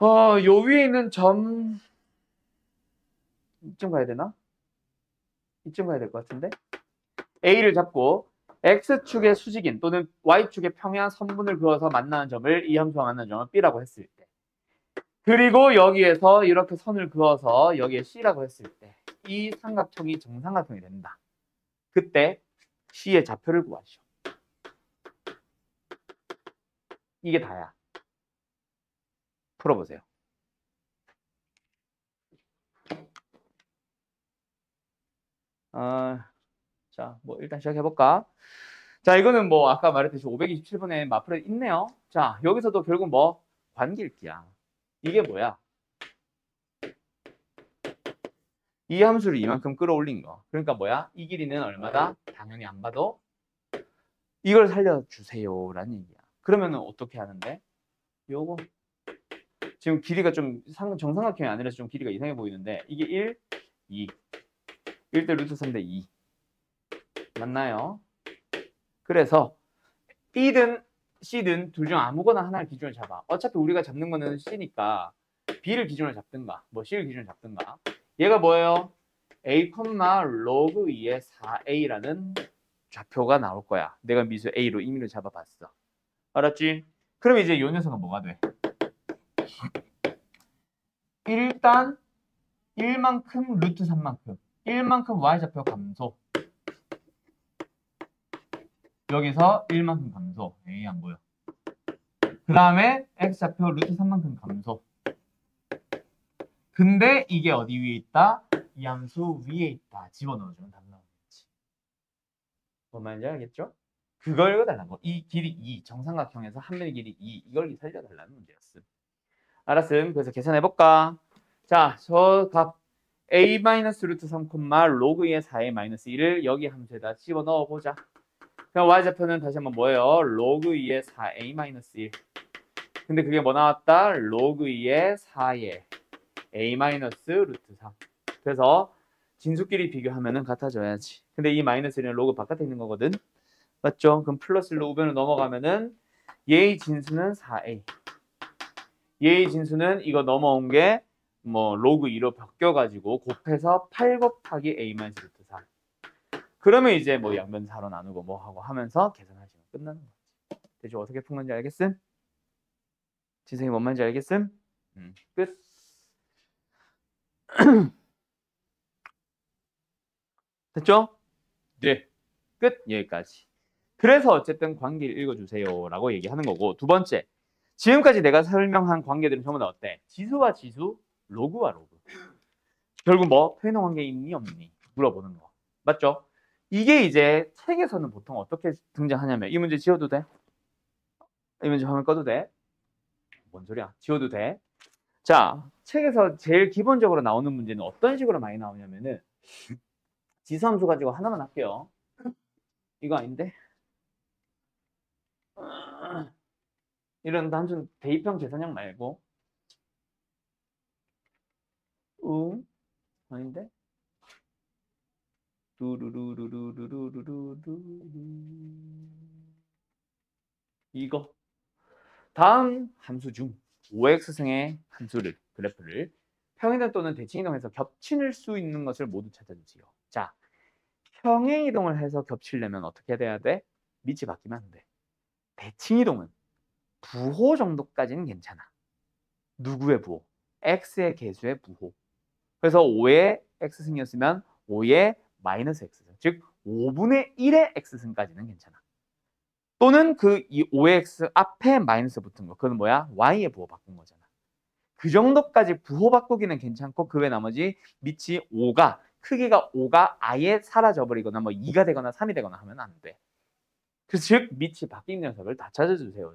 요 위에 있는 점 이쯤 가야 되나? 이쯤 가야 될 것 같은데? A를 잡고 X축의 수직인 또는 Y축의 평행한 선분을 그어서 만나는 점을 이 함수와 만나는 점을 B라고 했을 때 그리고 여기에서 이렇게 선을 그어서 여기에 C라고 했을 때 이 삼각형이 정삼각형이 된다. 그때 C의 좌표를 구하시오. 이게 다야. 풀어보세요. 자, 뭐 일단 시작해볼까? 자, 이거는 뭐 아까 말했듯이 527번에 마플에 있네요. 자, 여기서도 결국 뭐 관계일기야. 이게 뭐야? 이 함수를 이만큼 끌어올린 거. 그러니까 뭐야? 이 길이는 얼마다? 당연히 안 봐도 이걸 살려주세요 라는 얘기야. 그러면은 어떻게 하는데? 요거 지금 길이가 좀 정삼각형이 아니라서 좀 길이가 이상해 보이는데 이게 1, 2 1대 루트 3대 2 맞나요? 그래서 B든 C든 둘 중 아무거나 하나를 기준을 잡아. 어차피 우리가 잡는 거는 C니까 B를 기준으로 잡든가 뭐 C를 기준으로 잡든가. 얘가 뭐예요? A, 로그 2의 4A라는 좌표가 나올 거야. 내가 미수 A로 임의로 잡아봤어. 알았지? 그럼 이제 이 녀석은 뭐가 돼? 일단 1만큼 루트 3만큼 1만큼 Y좌표 감소 여기서 1만큼 감소 A 안 보여. 그 다음에 X좌표 루트 3만큼 감소. 근데 이게 어디 위에 있다? 이 함수 위에 있다. 집어넣어주면 답 나오겠지. 뭔 말인지 알겠죠? 그걸 읽어달라고. 이 길이 2, 정삼각형에서 한 면의 길이 2, 이걸 살려달라는 문제였음. 알았음. 그래서 계산해볼까? 자, 저 값 a 루트 3, 로그 2의 4a 마이너스 1을 여기 함수에다 집어넣어보자. 그럼 y좌표는 다시 한번 뭐예요? 로그 2의 4a 마이너스 1. 근데 그게 뭐 나왔다? 로그 2의 4의 a 마이너스 루트 3. 그래서 진수끼리 비교하면은 같아져야지. 근데 이 마이너스 1은 로그 바깥에 있는 거거든. 맞죠? 그럼 플러스 1로 우변을 넘어가면은 얘의 진수는 4a. 얘의 진수는 이거 넘어온 게 뭐 로그 2로 바뀌어가지고 곱해서 8 곱하기 a 마이너스 루트 4. 그러면 이제 뭐 양변 4로 나누고 뭐 하고 하면서 계산하시면 끝나는 거지. 대충 어떻게 푼 건지 알겠음? 진생이 뭔 말인지 알겠음? 끝. 됐죠? 네. 끝. 여기까지. 그래서 어쨌든 관계를 읽어주세요 라고 얘기하는 거고 두 번째. 지금까지 내가 설명한 관계들은 전부 다 어때? 지수와 지수, 로그와 로그. 결국 뭐 표현형 관계 있니 없니 물어보는 거. 맞죠? 이게 이제 책에서는 보통 어떻게 등장하냐면 이 문제 지워도 돼? 이 문제 화면 꺼도 돼? 뭔 소리야? 지워도 돼? 자, 책에서 제일 기본적으로 나오는 문제는 어떤 식으로 많이 나오냐면은 지수함수 가지고 하나만 할게요. 이거 아닌데? 이런 단순 대입형 계산형 말고 아닌데? 이거 다음 함수 중 OX승의 함수를 그래프를 평행이동 또는 대칭이동해서 겹칠 수 있는 것을 모두 찾아주세요. 자, 평행이동을 해서 겹치려면 어떻게 돼야 돼? 밑이 바뀌면 안 돼. 대칭이동은 부호 정도까지는 괜찮아. 누구의 부호? x의 개수의 부호. 그래서 5의 x승이었으면 5의 마이너스 x승, 즉 5분의 1의 x승까지는 괜찮아. 또는 그 이 5의 x 앞에 마이너스 붙은 거, 그건 뭐야? y의 부호 바꾼 거잖아. 그 정도까지 부호 바꾸기는 괜찮고 그 외 나머지 밑이 5가 크기가 5가 아예 사라져버리거나 뭐 2가 되거나 3이 되거나 하면 안 돼. 그래서 즉 밑이 바뀐 녀석을 다 찾아주세요.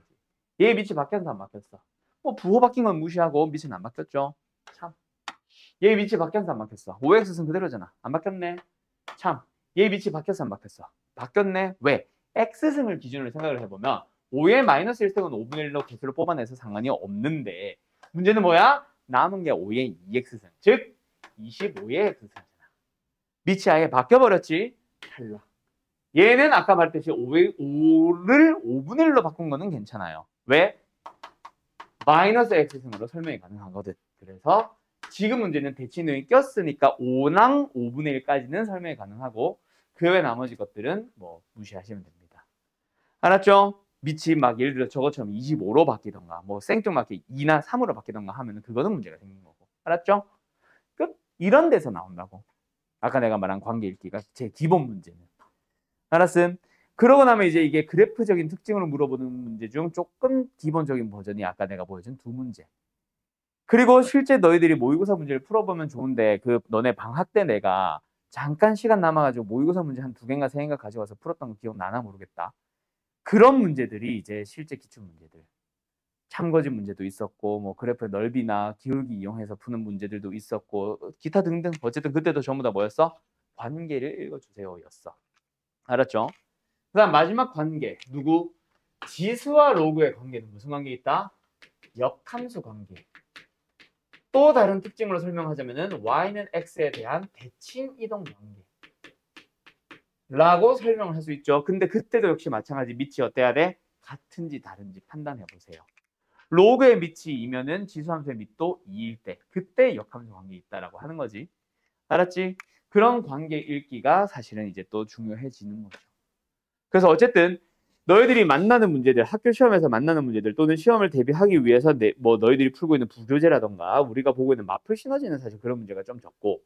얘 밑이 바뀌어서 안 바뀌었어. 뭐 부호 바뀐 건 무시하고 밑은 안 바뀌었죠. 참. 얘 밑이 바뀌어서 안 바뀌었어. 5x는 그대로잖아. 안 바뀌었네. 참. 얘 밑이 바뀌어서 안 바뀌었어. 바뀌었네. 왜? x승을 기준으로 생각을 해보면 5의 마이너스 1승은 5분의 1로 개수를 뽑아내서 상관이 없는데 문제는 뭐야? 남은 게 5의 2x승. 즉 25의 x승이잖아. 밑이 아예 바뀌어버렸지. 탈락. 얘는 아까 말했듯이 5를 5분의 1로 바꾼 거는 괜찮아요. 왜? 마이너스 x승으로 설명이 가능하거든. 그래서 지금 문제는 대칭이동이 꼈으니까 5랑 5분의 1까지는 설명이 가능하고 그 외 나머지 것들은 뭐 무시하시면 됩니다. 알았죠? 밑이 막 예를 들어 저것처럼 25로 바뀌던가 뭐 생뚱맞게 2나 3으로 바뀌던가 하면은 그거는 문제가 생긴 거고. 알았죠? 끝. 이런 데서 나온다고. 아까 내가 말한 관계 읽기가 제 기본 문제는. 알았음? 그러고 나면 이제 이게 그래프적인 특징으로 물어보는 문제 중 조금 기본적인 버전이 아까 내가 보여준 두 문제. 그리고 실제 너희들이 모의고사 문제를 풀어보면 좋은데 그 너네 방학 때 내가 잠깐 시간 남아가지고 모의고사 문제 한 2개인가 3개인가 가져와서 풀었던 거 기억나나 모르겠다. 그런 문제들이 이제 실제 기출 문제들. 참거짓 문제도 있었고 뭐 그래프의 넓이나 기울기 이용해서 푸는 문제들도 있었고 기타 등등. 어쨌든 그때도 전부 다 뭐였어? 관계를 읽어주세요 였어. 알았죠? 그 다음 마지막 관계. 누구? 지수와 로그의 관계는 무슨 관계 있다? 역함수 관계. 또 다른 특징으로 설명하자면은 y는 x에 대한 대칭 이동 관계 라고 설명을 할 수 있죠. 근데 그때도 역시 마찬가지. 밑이 어때야 돼? 같은지 다른지 판단해 보세요. 로그의 밑이 2면은 지수함수의 밑도 2일 때 그때 역함수 관계 있다라고 하는 거지. 알았지? 그런 관계 읽기가 사실은 이제 또 중요해지는 거죠. 그래서 어쨌든 너희들이 만나는 문제들, 학교 시험에서 만나는 문제들 또는 시험을 대비하기 위해서 뭐 너희들이 풀고 있는 부교재라던가 우리가 보고 있는 마플 시너지는 사실 그런 문제가 좀 적고,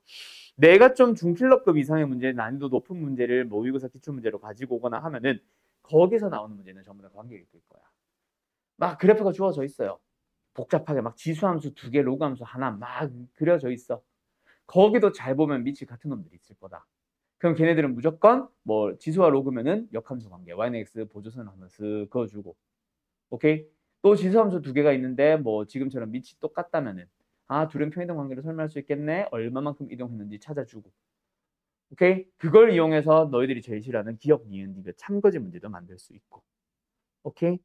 내가 좀 중필럽급 이상의 문제, 난이도 높은 문제를 모의고사 기출문제로 가지고 오거나 하면은 거기서 나오는 문제는 전부 다 관계 읽을 거야. 막 그래프가 주어져 있어요. 복잡하게 막 지수함수 2개, 로그함수 하나 막 그려져 있어. 거기도 잘 보면 밑이 같은 놈들이 있을 거다. 그럼 걔네들은 무조건 뭐 지수와 로그면은 역함수 관계, y는 x 보조선 하면 쓱 그어주고, 오케이? 또 지수함수 2개가 있는데 뭐 지금처럼 밑이 똑같다면은 아 둘은 평이동 관계로 설명할 수 있겠네. 얼마만큼 이동했는지 찾아주고, 오케이? 그걸 이용해서 너희들이 제일 싫어하는 기억, 니은, 디귿 참거짓 문제도 만들 수 있고, 오케이?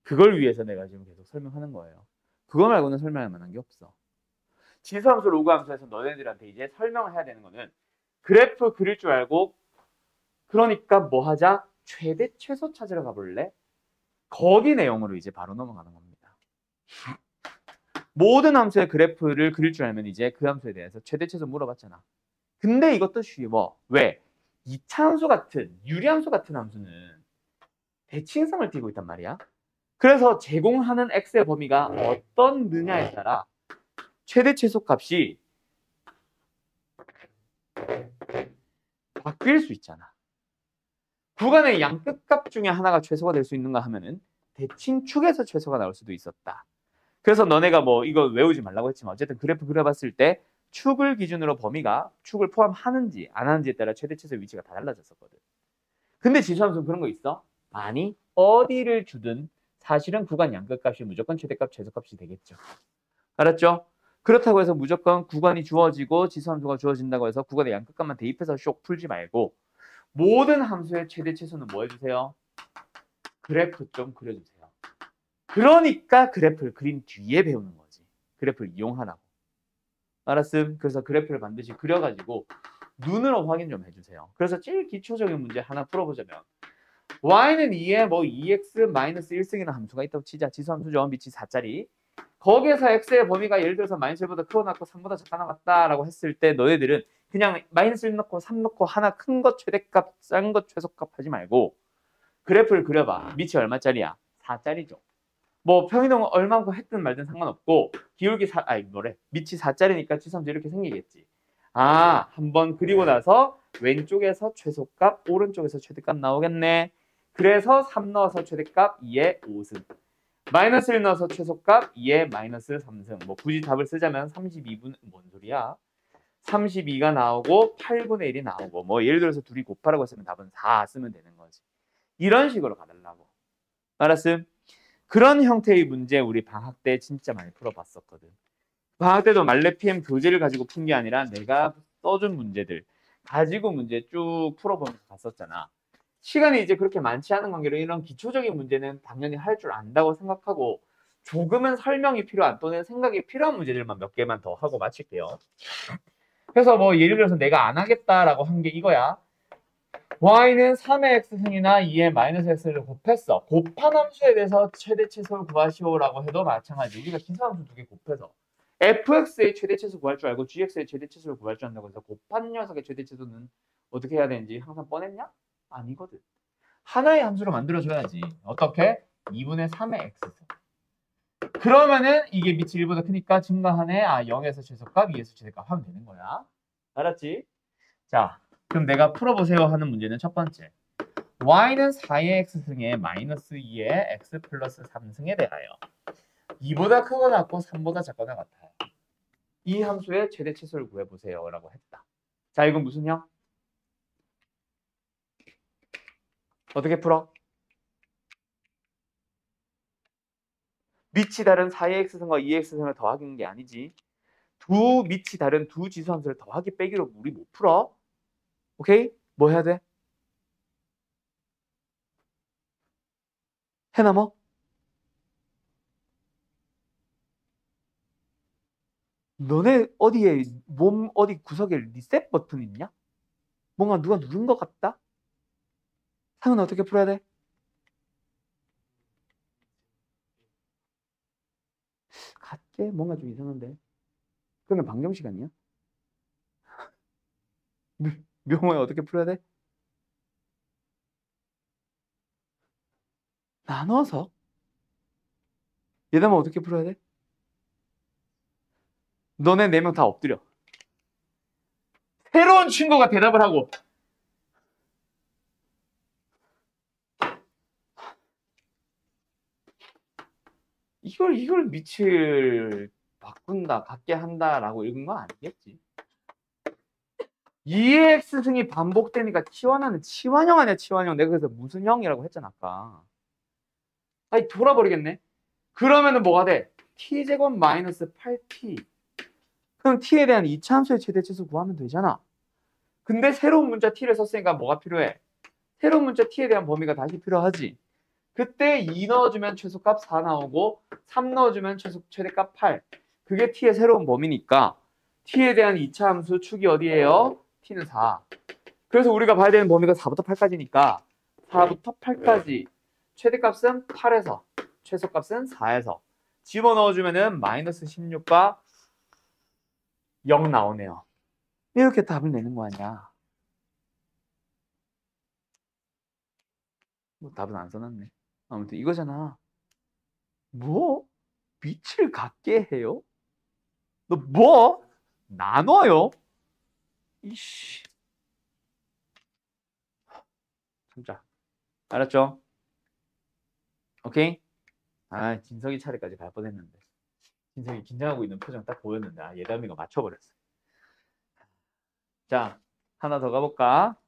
그걸 위해서 내가 지금 계속 설명하는 거예요. 그거 말고는 설명할 만한 게 없어. 지수함수, 로그함수에서 너네들한테 이제 설명을 해야 되는 거는 그래프 그릴 줄 알고, 그러니까 뭐 하자? 최대 최소 찾으러 가볼래? 거기 내용으로 이제 바로 넘어가는 겁니다. 모든 함수의 그래프를 그릴 줄 알면 이제 그 함수에 대해서 최대 최소 물어봤잖아. 근데 이것도 쉬워. 왜? 이차함수 같은 유리함수 같은 함수는 대칭성을 띠고 있단 말이야. 그래서 제공하는 x의 범위가 어떤 느냐에 따라 최대 최소 값이 바뀔 수 있잖아. 구간의 양끝값 중에 하나가 최소가 될 수 있는가 하면은 대칭축에서 최소가 나올 수도 있었다. 그래서 너네가 뭐 이거 외우지 말라고 했지만 어쨌든 그래프 그려봤을 때 축을 기준으로 범위가 축을 포함하는지 안 하는지에 따라 최대 최소의 위치가 다 달라졌었거든. 근데 지수함수는 그런 거 있어? 아니, 어디를 주든 사실은 구간 양끝값이 무조건 최대값 최소값이 되겠죠. 알았죠? 그렇다고 해서 무조건 구간이 주어지고 지수함수가 주어진다고 해서 구간의 양끝값만 대입해서 쇽 풀지 말고 모든 함수의 최대 최소는 뭐 해주세요? 그래프 좀 그려주세요. 그러니까 그래프를 그린 뒤에 배우는 거지. 그래프를 이용하라고. 알았음? 그래서 그래프를 반드시 그려가지고 눈으로 확인 좀 해주세요. 그래서 제일 기초적인 문제 하나 풀어보자면 y는 2에 뭐 2x-1승이라는 함수가 있다고 치자. 지수함수죠. 밑이 4짜리. 거기에서 x의 범위가 예를 들어서 -1보다 크고 낮고 3보다 작거나 같다라고 했을 때 너희들은 그냥 -1 넣고 3 넣고 하나 큰 것 최대값, 싼 것 최소값 하지 말고 그래프를 그려봐. 밑이 얼마짜리야? 4짜리죠. 뭐 평이동 얼마고 했든 말든 상관없고 기울기 밑이 4짜리니까 지수함수 이렇게 생기겠지. 아, 한번 그리고 나서 왼쪽에서 최소값, 오른쪽에서 최대값 나오겠네. 그래서 3 넣어서 최대값 2의 5승. -1 넣어서 최소값 2의 -3승. 뭐 굳이 답을 쓰자면 32분, 뭔 소리야? 32가 나오고 8분의 1이 나오고 뭐 예를 들어서 둘이 곱하라고 했으면 답은 4 쓰면 되는 거지. 이런 식으로 가달라고. 알았음? 그런 형태의 문제 우리 방학 때 진짜 많이 풀어봤었거든. 방학 때도 말레 PM 교재를 가지고 푼 게 아니라 내가 써준 문제들 가지고 문제 쭉 풀어보면서 갔었잖아. 시간이 이제 그렇게 많지 않은 관계로 이런 기초적인 문제는 당연히 할 줄 안다고 생각하고 조금은 설명이 필요한 또는 생각이 필요한 문제들만 몇 개만 더 하고 마칠게요. 그래서 뭐 예를 들어서 내가 안 하겠다라고 한 게 이거야. y는 3의 x승이나 2의 -x를 곱했어. 곱한 함수에 대해서 최대 최소를 구하시오라고 해도 마찬가지. 우리가 기수함수 2개 곱해서 fx의 최대치수 구할 줄 알고 gx의 최대치수를 구할 줄 안다고 해서 곱한 녀석의 최대치수는 어떻게 해야 되는지 항상 뻔했냐? 아니거든. 하나의 함수로 만들어줘야지. 어떻게? 2분의 3의 x승. 그러면은 이게 밑이 1보다 크니까 증가하네. 0에서 최소값, 2에서 최대값 하면 되는 거야. 알았지? 자, 그럼 내가 풀어보세요 하는 문제는 첫 번째. y는 4의 x승에 마이너스 2의 x 플러스 3승에 대하여 2보다 크거나 같고 3보다 작거나 같아요. 이 함수의 최대치수를 구해보세요 라고 했다. 자, 이건 무슨 형? 어떻게 풀어? 밑이 다른 4의 x승과 2의 x승을 더하는 게 아니지. 두 밑이 다른 두 지수함수를 더하기 빼기로 우리 못 풀어. 오케이? 뭐 해야 돼? 해나 뭐? 너네 어디에 몸 어디 구석에 리셋 버튼 있냐? 뭔가 누가 누른 것 같다? 상은 어떻게 풀어야 돼? 같게 뭔가 좀 이상한데. 그러면 방정 시간이야? 묘모에 어떻게 풀어야 돼? 나눠서? 얘네만 어떻게 풀어야 돼? 너네 4명 다 엎드려. 새로운 친구가 대답을 하고. 이걸 밑을 바꾼다, 같게 한다라고 읽은 건 아니겠지. 2의 x승이 반복되니까 치환하는 치환형 아니야, 치환형. 내가 그래서 무슨 형이라고 했잖아, 아까. 아니, 돌아버리겠네. 그러면은 뭐가 돼? t제곱 마이너스 8t. 그럼 t에 대한 이차함수의 최대치수 구하면 되잖아. 근데 새로운 문자 t를 썼으니까 뭐가 필요해? 새로운 문자 t에 대한 범위가 다시 필요하지. 그때 2 넣어주면 최소값 4 나오고 3 넣어주면 최대값 8. 그게 t의 새로운 범위니까 t에 대한 2차 함수 축이 어디예요? t는 4. 그래서 우리가 봐야 되는 범위가 4부터 8까지니까 4부터 8까지 최대값은 8에서 최소값은 4에서 집어넣어주면은 마이너스 16과 0 나오네요. 이렇게 답을 내는 거 아니야. 뭐 답은 안 써놨네. 아무튼 이거잖아. 뭐? 빛을 갖게 해요? 너 뭐? 나눠요? 이씨. 진짜. 알았죠? 오케이? 아, 진석이 차례까지 갈 뻔했는데. 진석이 긴장하고 있는 표정 딱 보였는데, 예담이가 맞춰버렸어. 자, 하나 더 가볼까?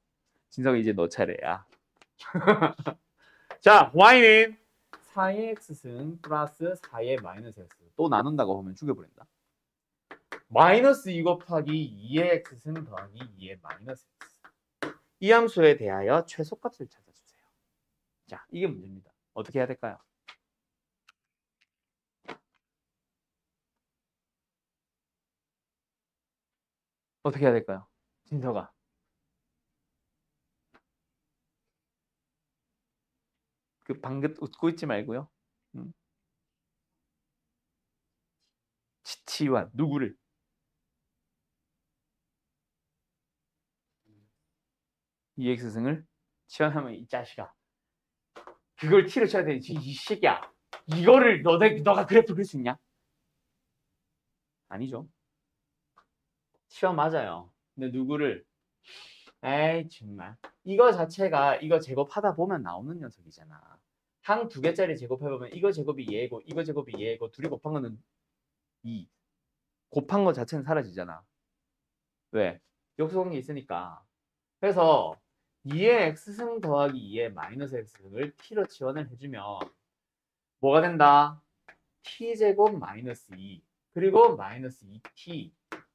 진석이 이제 너 차례야. 자, y는 4의 x승 플러스 4의 마이너스 x. 또 나눈다고 보면 죽여버린다. 마이너스 2 곱하기 2의 x승 더하기 2의 마이너스 x. 이 함수에 대하여 최소값을 찾아주세요. 자, 이게 문제입니다. 어떻게 해야 될까요? 어떻게 해야 될까요? 진서가. 그 방긋 웃고 있지 말고요. 치치와 누구를? EX승을 치환하면 이 자식아. 그걸 T를 쳐야 되지. 이 새끼야. 이거를 너가 그래프 그릴 수 있냐? 아니죠. 치환 맞아요. 근데 누구를? 에이 정말. 이거 자체가 이거 제곱하다 보면 나오는 녀석이잖아. 항 2개짜리 제곱해보면 이거 제곱이 얘고 이거 제곱이 얘고 둘이 곱한 거는 2. 곱한 거 자체는 사라지잖아. 왜? 역수관계 있으니까. 그래서 2의 x승 더하기 2의 마이너스 x승을 t로 지원을 해주면 뭐가 된다? t제곱 마이너스 2 그리고 마이너스 2t.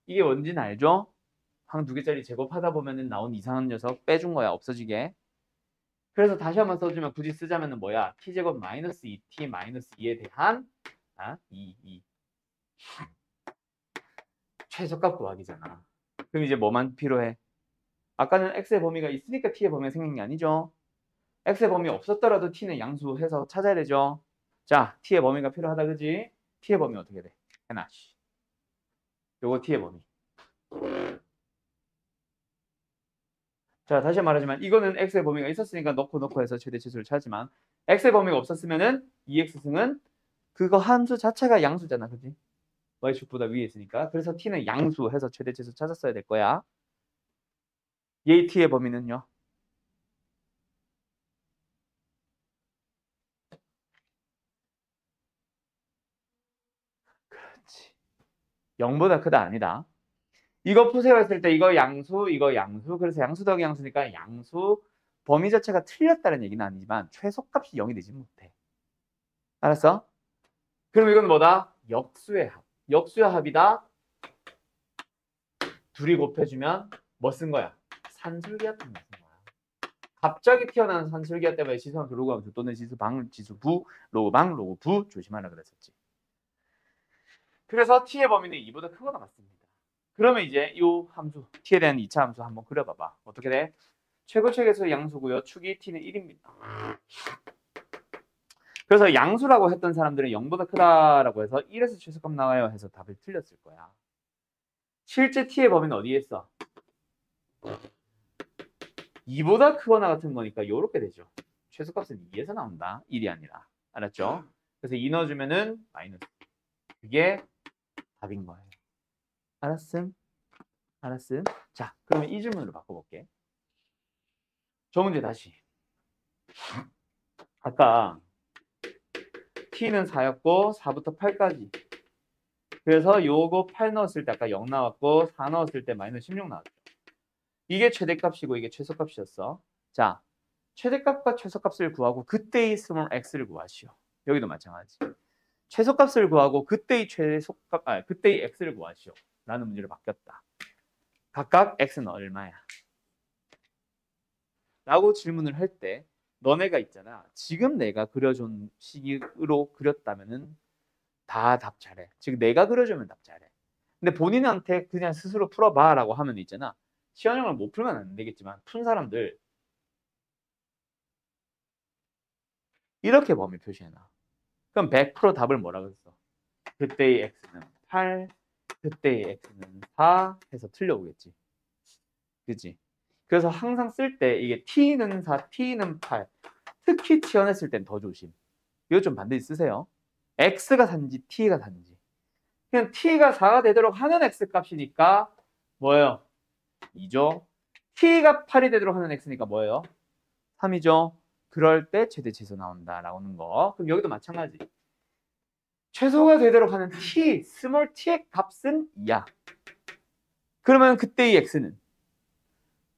이게 뭔지는 알죠? 항 2개짜리 제곱하다 보면 나온 이상한 녀석 빼준 거야, 없어지게. 그래서 다시 한번 써주면 굳이 쓰자면 뭐야? t제곱 마이너스 2t 마이너스 2에 대한 2 최소값 구하기잖아. 그럼 이제 뭐만 필요해? 아까는 x의 범위가 있으니까 t의 범위가 생긴 게 아니죠. x의 범위 없었더라도 t는 양수해서 찾아야 되죠. 자, t의 범위가 필요하다, 그지? t의 범위 어떻게 돼? 해나 씨. 요거 t의 범위. 자, 다시 말하지만 이거는 x의 범위가 있었으니까 넣고 해서 최대 치수를 찾지만 x의 범위가 없었으면은 2x승은 그거 함수 자체가 양수잖아. 그지? y축보다 위에 있으니까. 그래서 t는 양수 해서 최대 치수 찾았어야 될 거야. 얘 t의 범위는요. 그렇지. 0보다 크다 아니다. 이거 푸세요 했을 때 이거 양수, 이거 양수. 그래서 양수 더하기 양수니까 양수 범위 자체가 틀렸다는 얘기는 아니지만 최소값이 0이 되지 못해. 알았어? 그럼 이건 뭐다? 역수의 합. 역수의 합이다. 둘이 곱해주면 뭐 쓴 거야? 산술기하 때문에 쓴 거야. 갑자기 튀어나온 산술기하 때문에 지수함수 로그함수 또는 지수방, 지수부, 로그방, 로그부 조심하라 그랬었지. 그래서 t의 범위는 2보다 크거나 같습니다. 그러면 이제 이 함수, t에 대한 2차 함수 한번 그려봐봐. 어떻게 돼? 최고책에서 양수고요. 축이 t는 1입니다. 그래서 양수라고 했던 사람들은 0보다 크다라고 해서 1에서 최소값 나와요 해서 답을 틀렸을 거야. 실제 t의 범위는 어디에 있어? 2보다 크거나 같은 거니까 이렇게 되죠. 최소값은 2에서 나온다. 1이 아니라. 알았죠? 그래서 2 넣어주면은 마이너스. 그게 답인 거예요. 알았음? 알았음? 자, 그러면 이 질문으로 바꿔볼게. 저 문제 다시. 아까 t는 4였고 4부터 8까지. 그래서 요거 8 넣었을 때 아까 0 나왔고 4 넣었을 때 마이너스 16 나왔죠. 이게 최대값이고 이게 최소값이었어. 자, 최대값과 최소값을 구하고 그때의 스몰 x를 구하시오. 여기도 마찬가지. 최소값을 구하고 그때의 그때의 x를 구하시오. 라는 문제로 바뀌었다. 각각 x는 얼마야? 라고 질문을 할 때 너네가 있잖아. 지금 내가 그려준 식으로 그렸다면은 다 답 잘해. 즉 내가 그려주면 답 잘해. 근데 본인한테 그냥 스스로 풀어봐 라고 하면 있잖아. 시험을 못 풀면 안 되겠지만 푼 사람들 이렇게 범위 표시해놔. 그럼 100% 답을 뭐라 그랬어? 그때의 x는 8, 그때의 x는 4 해서 틀려오겠지. 그치? 그래서 항상 쓸 때 이게 t는 4, t는 8 특히 치환했을 땐 더 조심. 이거 좀 반드시 쓰세요. x가 단지 t가 단지. 그냥 t가 4가 되도록 하는 x 값이니까 뭐예요? 2죠. t가 8이 되도록 하는 x니까 뭐예요? 3이죠. 그럴 때 최대 치수 나온다라는 거. 그럼 여기도 마찬가지. 최소가 되도록 하는 t, 스몰 t의 값은 2야. 그러면 그때 이 x는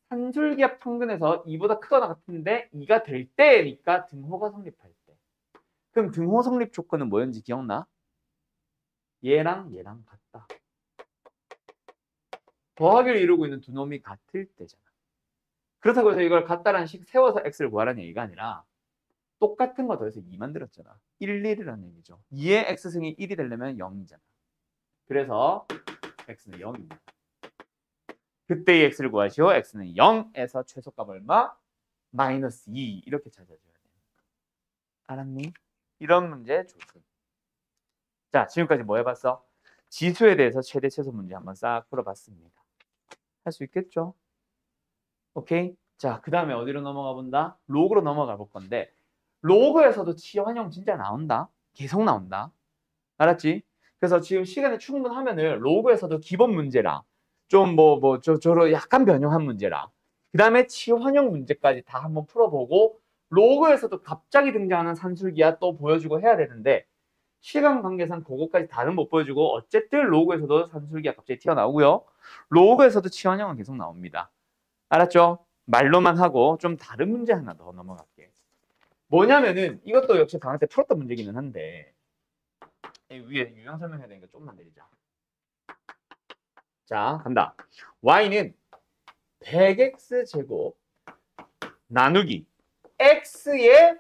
산술기압 평균에서 2보다 크거나 같은데 2가 될 때니까 등호가 성립할 때. 그럼 등호 성립 조건은 뭐였는지 기억나? 얘랑 얘랑 같다. 더하기를 이루고 있는 두 놈이 같을 때잖아. 그렇다고 해서 이걸 같다라는 식 세워서 x를 구하라는 얘기가 아니라 똑같은 거 더해서 2 만들었잖아. 1, 1이라는 얘기죠. 2의 x승이 1이 되려면 0이잖아. 그래서 x는 0입니다. 그때의 x를 구하시오. x는 0에서 최소값 얼마? 마이너스 2 이렇게 찾아줘야 돼. 알았니? 이런 문제 좋습니다. 자, 지금까지 뭐 해봤어? 지수에 대해서 최대 최소 문제 한번 싹 풀어봤습니다. 할 수 있겠죠? 오케이? 자, 그 다음에 어디로 넘어가 본다? 로그로 넘어가 볼 건데 로그에서도 치환형 진짜 나온다. 계속 나온다. 알았지? 그래서 지금 시간이 충분하면은 로그에서도 기본 문제라 좀 저로 약간 변형한 문제라 그 다음에 치환형 문제까지 다 한번 풀어보고 로그에서도 갑자기 등장하는 산술기야 또 보여주고 해야 되는데 시간 관계상 그거까지 다는 못 보여주고 어쨌든 로그에서도 산술기가 갑자기 튀어나오고요. 로그에서도 치환형은 계속 나옵니다. 알았죠? 말로만 하고 좀 다른 문제 하나 더 넘어갈게. 뭐냐면은 이것도 역시 방학 때 풀었던 문제기는 한데 위에 유형 설명해야 되니까 조금만 내리자. 자, 간다. y는 100x 나누기 x의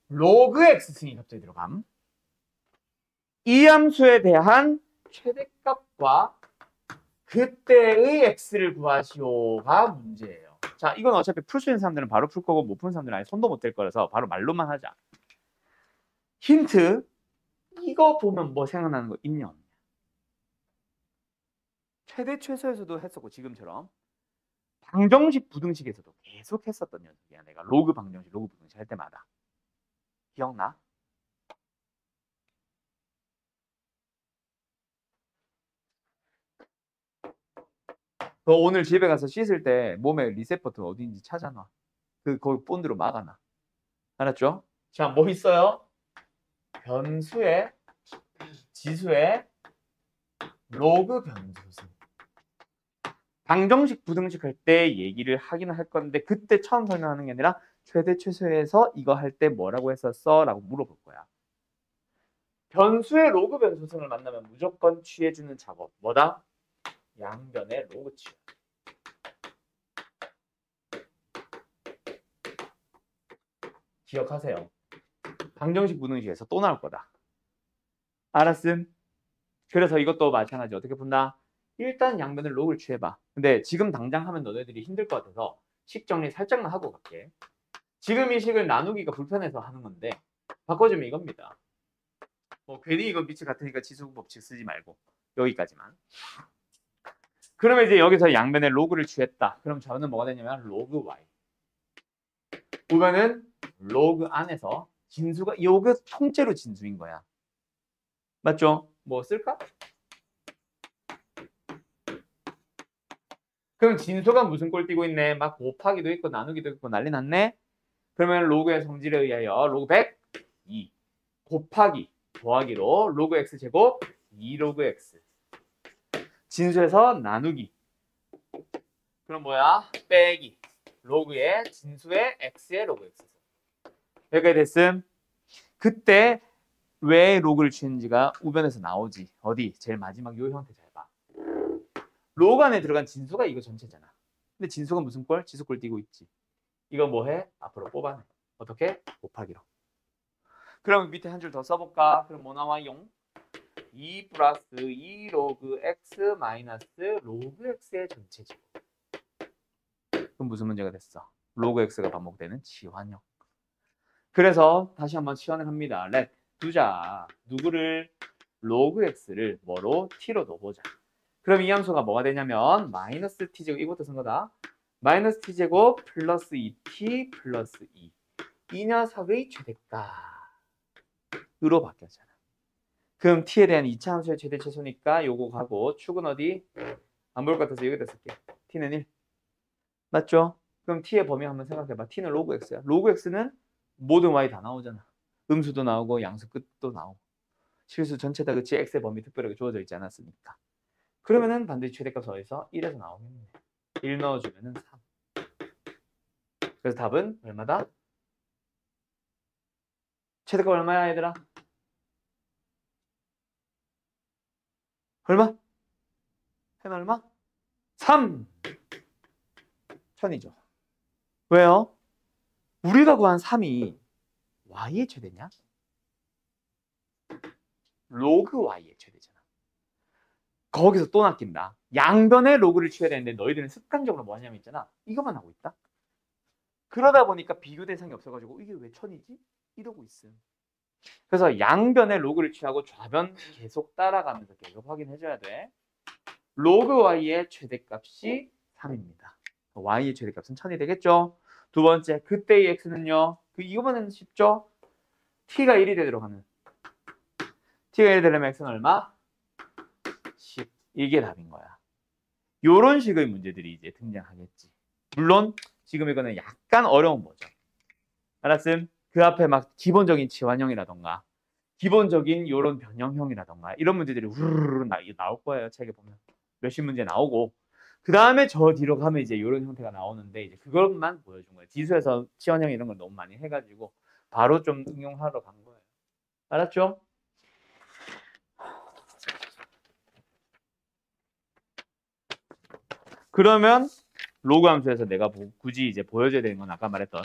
로그 x승이 갑자기 들어감. 이 함수에 대한 최대값과 그때의 x를 구하시오가 문제예요. 자, 이건 어차피 풀 수 있는 사람들은 바로 풀 거고 못 푸는 사람들은 아예 손도 못 댈 거라서 바로 말로만 하자. 힌트. 이거 보면 뭐 생각나는 거 있냐? 최대 최소에서도 했었고 지금처럼 방정식 부등식에서도 계속 했었던 녀석이야. 내가 로그 방정식, 로그 부등식 할 때마다. 기억나? 너 오늘 집에 가서 씻을 때 몸에 리셋 버튼 어디인지 찾아놔. 거기 본드로 막아놔. 알았죠? 자, 뭐 있어요? 변수의 지수의 로그 변수수. 방정식 부등식 할 때 얘기를 하긴 할 건데 그때 처음 설명하는 게 아니라 최대 최소에서 이거 할 때 뭐라고 했었어? 라고 물어볼 거야. 변수의 로그 변수승을 만나면 무조건 취해주는 작업. 뭐다? 양변의 로그 취해. 기억하세요. 방정식 부등식에서 또 나올 거다. 알았음? 그래서 이것도 마찬가지. 어떻게 푼다? 일단 양변을 로그를 취해봐. 근데 지금 당장 하면 너네들이 힘들 것 같아서 식 정리 살짝만 하고 갈게. 지금 이 식을 나누기가 불편해서 하는 건데 바꿔주면 이겁니다. 뭐 괜히 이거 밑이 같으니까 지수 법칙 쓰지 말고 여기까지만. 그러면 이제 여기서 양변의 로그를 취했다. 그럼 저는 뭐가 되냐면 로그 y. 우변은 로그 안에서 진수가 요게 통째로 진수인 거야. 맞죠? 뭐 쓸까? 그럼 진수가 무슨 꼴 띄고 있네? 막 곱하기도 있고 나누기도 있고 난리 났네? 그러면 로그의 성질에 의하여 로그 102 곱하기 더하기로 로그 x제곱 2로그 x 진수에서 나누기 그럼 뭐야? 빼기 로그의 진수의 x의 로그 x 여기까지 됐음? 그때 왜 로그를 취했는지가 우변에서 나오지. 어디? 제일 마지막 요 형태 잘 봐. 로그 안에 들어간 진수가 이거 전체잖아. 근데 진수가 무슨 꼴? 지수꼴 띄고 있지. 이거 뭐 해? 앞으로 뽑아내. 어떻게? 곱하기로. 그럼 밑에 한 줄 더 써볼까? 그럼 뭐 나와? 용? 2 플러스 2 로그 x 마이너스 로그 x의 전체제곱. 그럼 무슨 문제가 됐어? 로그 x가 반복되는 치환형. 그래서 다시 한번 치환을 합니다. 렛 두자 누구를? 로그 x를 뭐로? t로 넣어보자. 그럼 이 함수가 뭐가 되냐면 마이너스 t제곱 이것도 쓴 거다. 마이너스 t제곱 플러스 2t 플러스 2. 이 녀석의 최대값으로 바뀌었잖아. 그럼 t에 대한 2차 함수의 최대 최소니까 요거 가고 축은 어디? 안 볼 것 같아서 여기다 쓸게. t는 1. 맞죠? 그럼 t의 범위 한번 생각해봐. t는 로그 x야. 로그 x는 모든 y 다 나오잖아. 음수도 나오고 양수 끝도 나오고. 실수 전체 다 그치? x의 범위 특별하게 주어져 있지 않았으니까. 그러면은 반드시 최대값 어디서? 1에서 나오겠네. 1 넣어주면은 3. 그래서 답은 얼마다? 최대값 얼마야 얘들아? 얼마? hen 얼마? 3! 1000이죠. 왜요? 우리가 구한 3이 y의 최대냐? 로그 y의 최대잖아. 거기서 또 낚인다. 양변의 로그를 취해야 되는데 너희들은 습관적으로 뭐 하냐면 있잖아. 이것만 하고 있다. 그러다 보니까 비교 대상이 없어가지고 이게 왜 1000이지? 이러고 있음. 그래서 양변의 로그를 취하고 좌변 계속 따라가면서 계속 확인해줘야 돼. 로그 y의 최대값이 3입니다. y의 최대값은 1000이 되겠죠? 두 번째, 그때의 x는요. 이거만은 쉽죠? t가 1이 되도록 하는. t가 1이 되려면 x는 얼마? 10. 이게 답인 거야. 요런 식의 문제들이 이제 등장하겠지. 물론 지금 이거는 약간 어려운 버전. 알았음? 그 앞에 막 기본적인 치환형이라던가 기본적인 요런 변형형이라던가 이런 문제들이 우르르 나올 거예요. 책에 보면. 몇십 문제 나오고 그 다음에 저 뒤로 가면 이제 이런 형태가 나오는데 이제 그것만 보여준 거예요. 지수에서 치환형 이런 걸 너무 많이 해가지고 바로 좀 응용하러 간 거예요. 알았죠? 그러면 로그 함수에서 내가 굳이 이제 보여줘야 되는 건 아까 말했던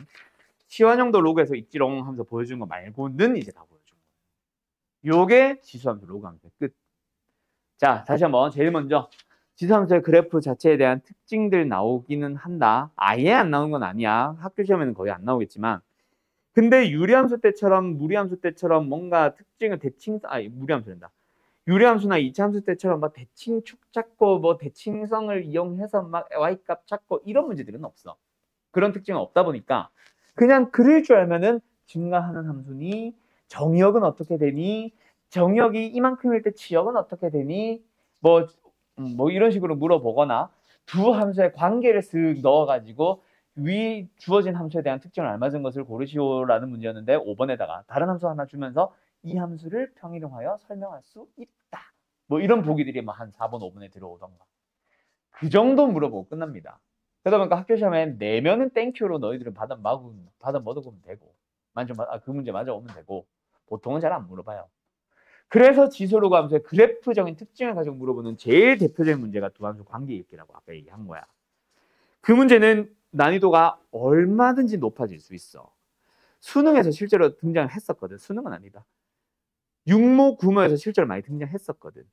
치환형도 로그에서 있지롱 하면서 보여준 거 말고는 이제 다 보여준 거예요. 요게 지수함수 로그 함수의 끝. 자, 다시 한번 제일 먼저 지수함수의 그래프 자체에 대한 특징들 나오기는 한다. 아예 안 나오는 건 아니야. 학교 시험에는 거의 안 나오겠지만 근데 유리함수 때처럼 무리함수 때처럼 뭔가 특징을 무리함수된다. 유리함수나 이차함수 때처럼 막 대칭축 찾고 뭐 대칭성을 이용해서 막 y값 찾고 이런 문제들은 없어. 그런 특징은 없다 보니까 그냥 그릴 줄 알면은 증가하는 함수니 정의역은 어떻게 되니 정의역이 이만큼일 때 치역은 어떻게 되니 뭐 이런 식으로 물어보거나 두 함수의 관계를 쓱 넣어가지고 위 주어진 함수에 대한 특징을 알맞은 것을 고르시오라는 문제였는데 5번에다가 다른 함수 하나 주면서 이 함수를 평이동하여 설명할 수 있다. 뭐 이런 보기들이 뭐 한 4번, 5번에 들어오던가. 그 정도 물어보고 끝납니다. 그러다 보니까 학교 시험에 내면은 땡큐로 너희들은 받아 먹으면 되고 그 문제 맞아 오면 되고 보통은 잘 안 물어봐요. 그래서 지수로 함수의 그래프적인 특징을 가지고 물어보는 제일 대표적인 문제가 두 함수 관계 읽기라고 아까 얘기한 거야. 그 문제는 난이도가 얼마든지 높아질 수 있어. 수능에서 실제로 등장했었거든. 수능은 아니다. 육모, 구모에서 실제로 많이 등장했었거든.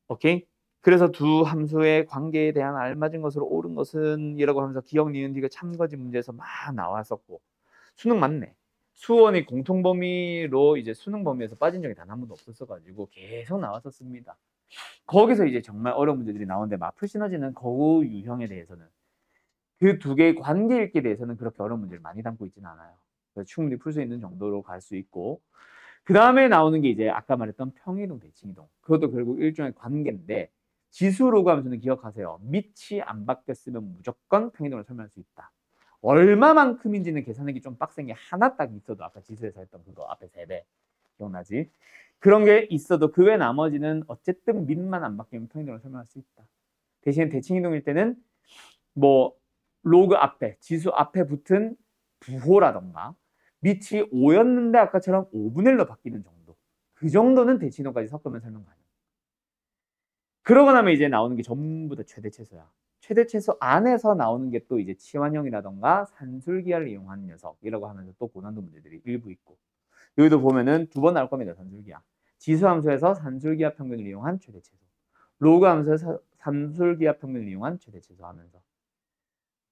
오케이? 그래서 두 함수의 관계에 대한 알맞은 것으로 옳은 것은 이라고 하면서 기억, 니은, 디귿 참거지 문제에서 막 나왔었고 수능 맞네. 수원이 공통 범위로 이제 수능 범위에서 빠진 적이 단 한 번도 없었어가지고 계속 나왔었습니다. 거기서 이제 정말 어려운 문제들이 나오는데 마플 시너지는 거우 유형에 대해서는 그 두 개의 관계 읽기에 대해서는 그렇게 어려운 문제를 많이 담고 있지는 않아요. 그래서 충분히 풀 수 있는 정도로 갈 수 있고 그 다음에 나오는 게 이제 아까 말했던 평이동, 대칭이동. 그것도 결국 일종의 관계인데 지수로그 함수는 기억하세요. 밑이 안 바뀌었으면 무조건 평이동을 설명할 수 있다. 얼마만큼인지는 계산하기 좀 빡센 게 하나 딱 있어도 아까 지수에서 했던 그거 앞에 3배 기억나지? 그런 게 있어도 그 외 나머지는 어쨌든 밑만 안 바뀌면 평이동을 설명할 수 있다. 대신 대칭이동일 때는 뭐 로그 앞에 지수 앞에 붙은 부호라던가 밑이 5였는데 아까처럼 5분의 1로 바뀌는 정도. 그 정도는 대칭이동까지 섞으면 설명 가능. 그러고 나면 이제 나오는 게 전부 다 최대 최소야. 최대 최소 안에서 나오는 게 또 이제 치환형이라던가 산술기하를 이용하는 녀석이라고 하면서 또 고난도 문제들이 일부 있고. 여기도 보면은 2번 나올 겁니다. 산술기하. 지수함수에서 산술기하 평균을 이용한 최대 최소. 로그 함수에서 산술기하 평균을 이용한 최대 최소 하면서.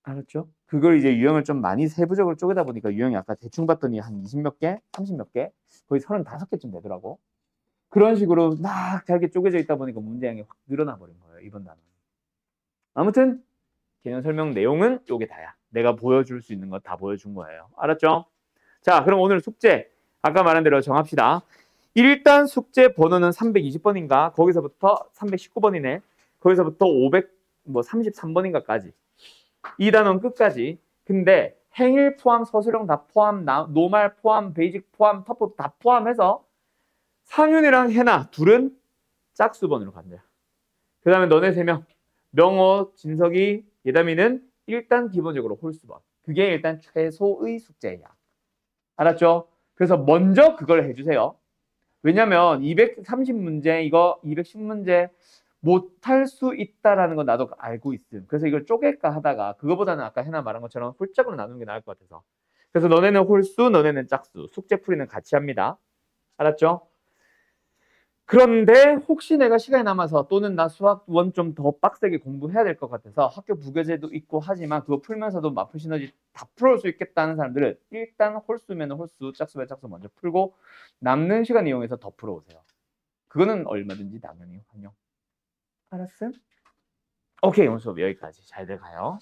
알았죠? 그걸 이제 유형을 좀 많이 세부적으로 쪼개다 보니까 유형이 아까 대충 봤더니 한 20몇 개, 30몇 개, 거의 35개쯤 되더라고. 그런 식으로 막 잘게 쪼개져 있다 보니까 문제량이 확 늘어나 버린 거예요. 이번 단원. 아무튼 개념 설명 내용은 요게 다야. 내가 보여줄 수 있는 거 다 보여준 거예요. 알았죠? 자, 그럼 오늘 숙제 아까 말한 대로 정합시다. 일단 숙제 번호는 320번인가 거기서부터 319번이네. 거기서부터 533번인가까지. 2단원 끝까지. 근데 행일 포함, 서술형 다 포함, 노말 포함, 베이직 포함, 터프 다 포함해서 상윤이랑 해나 둘은 짝수번으로 간대요. 그 다음에 너네 3명 명호, 진석이, 예담이는 일단 기본적으로 홀수번. 그게 일단 최소의 숙제야. 알았죠? 그래서 먼저 그걸 해주세요. 왜냐면 230문제 이거 210문제 못할 수 있다라는 건 나도 알고 있음. 그래서 이걸 쪼갤까 하다가 그거보다는 아까 해나 말한 것처럼 홀짝으로 나누는 게 나을 것 같아서. 그래서 너네는 홀수, 너네는 짝수. 숙제 풀이는 같이 합니다. 알았죠? 그런데 혹시 내가 시간이 남아서 또는 나 수학 원 좀 더 빡세게 공부해야 될 것 같아서 학교 부교재도 있고 하지만 그거 풀면서도 마플 시너지 다 풀어올 수 있겠다는 사람들은 일단 홀수면 홀수, 짝수면 짝수 먼저 풀고 남는 시간 이용해서 더 풀어오세요. 그거는 얼마든지 당연히 환영. 알았어요? 오케이, 오늘 수업 여기까지. 잘들 가요.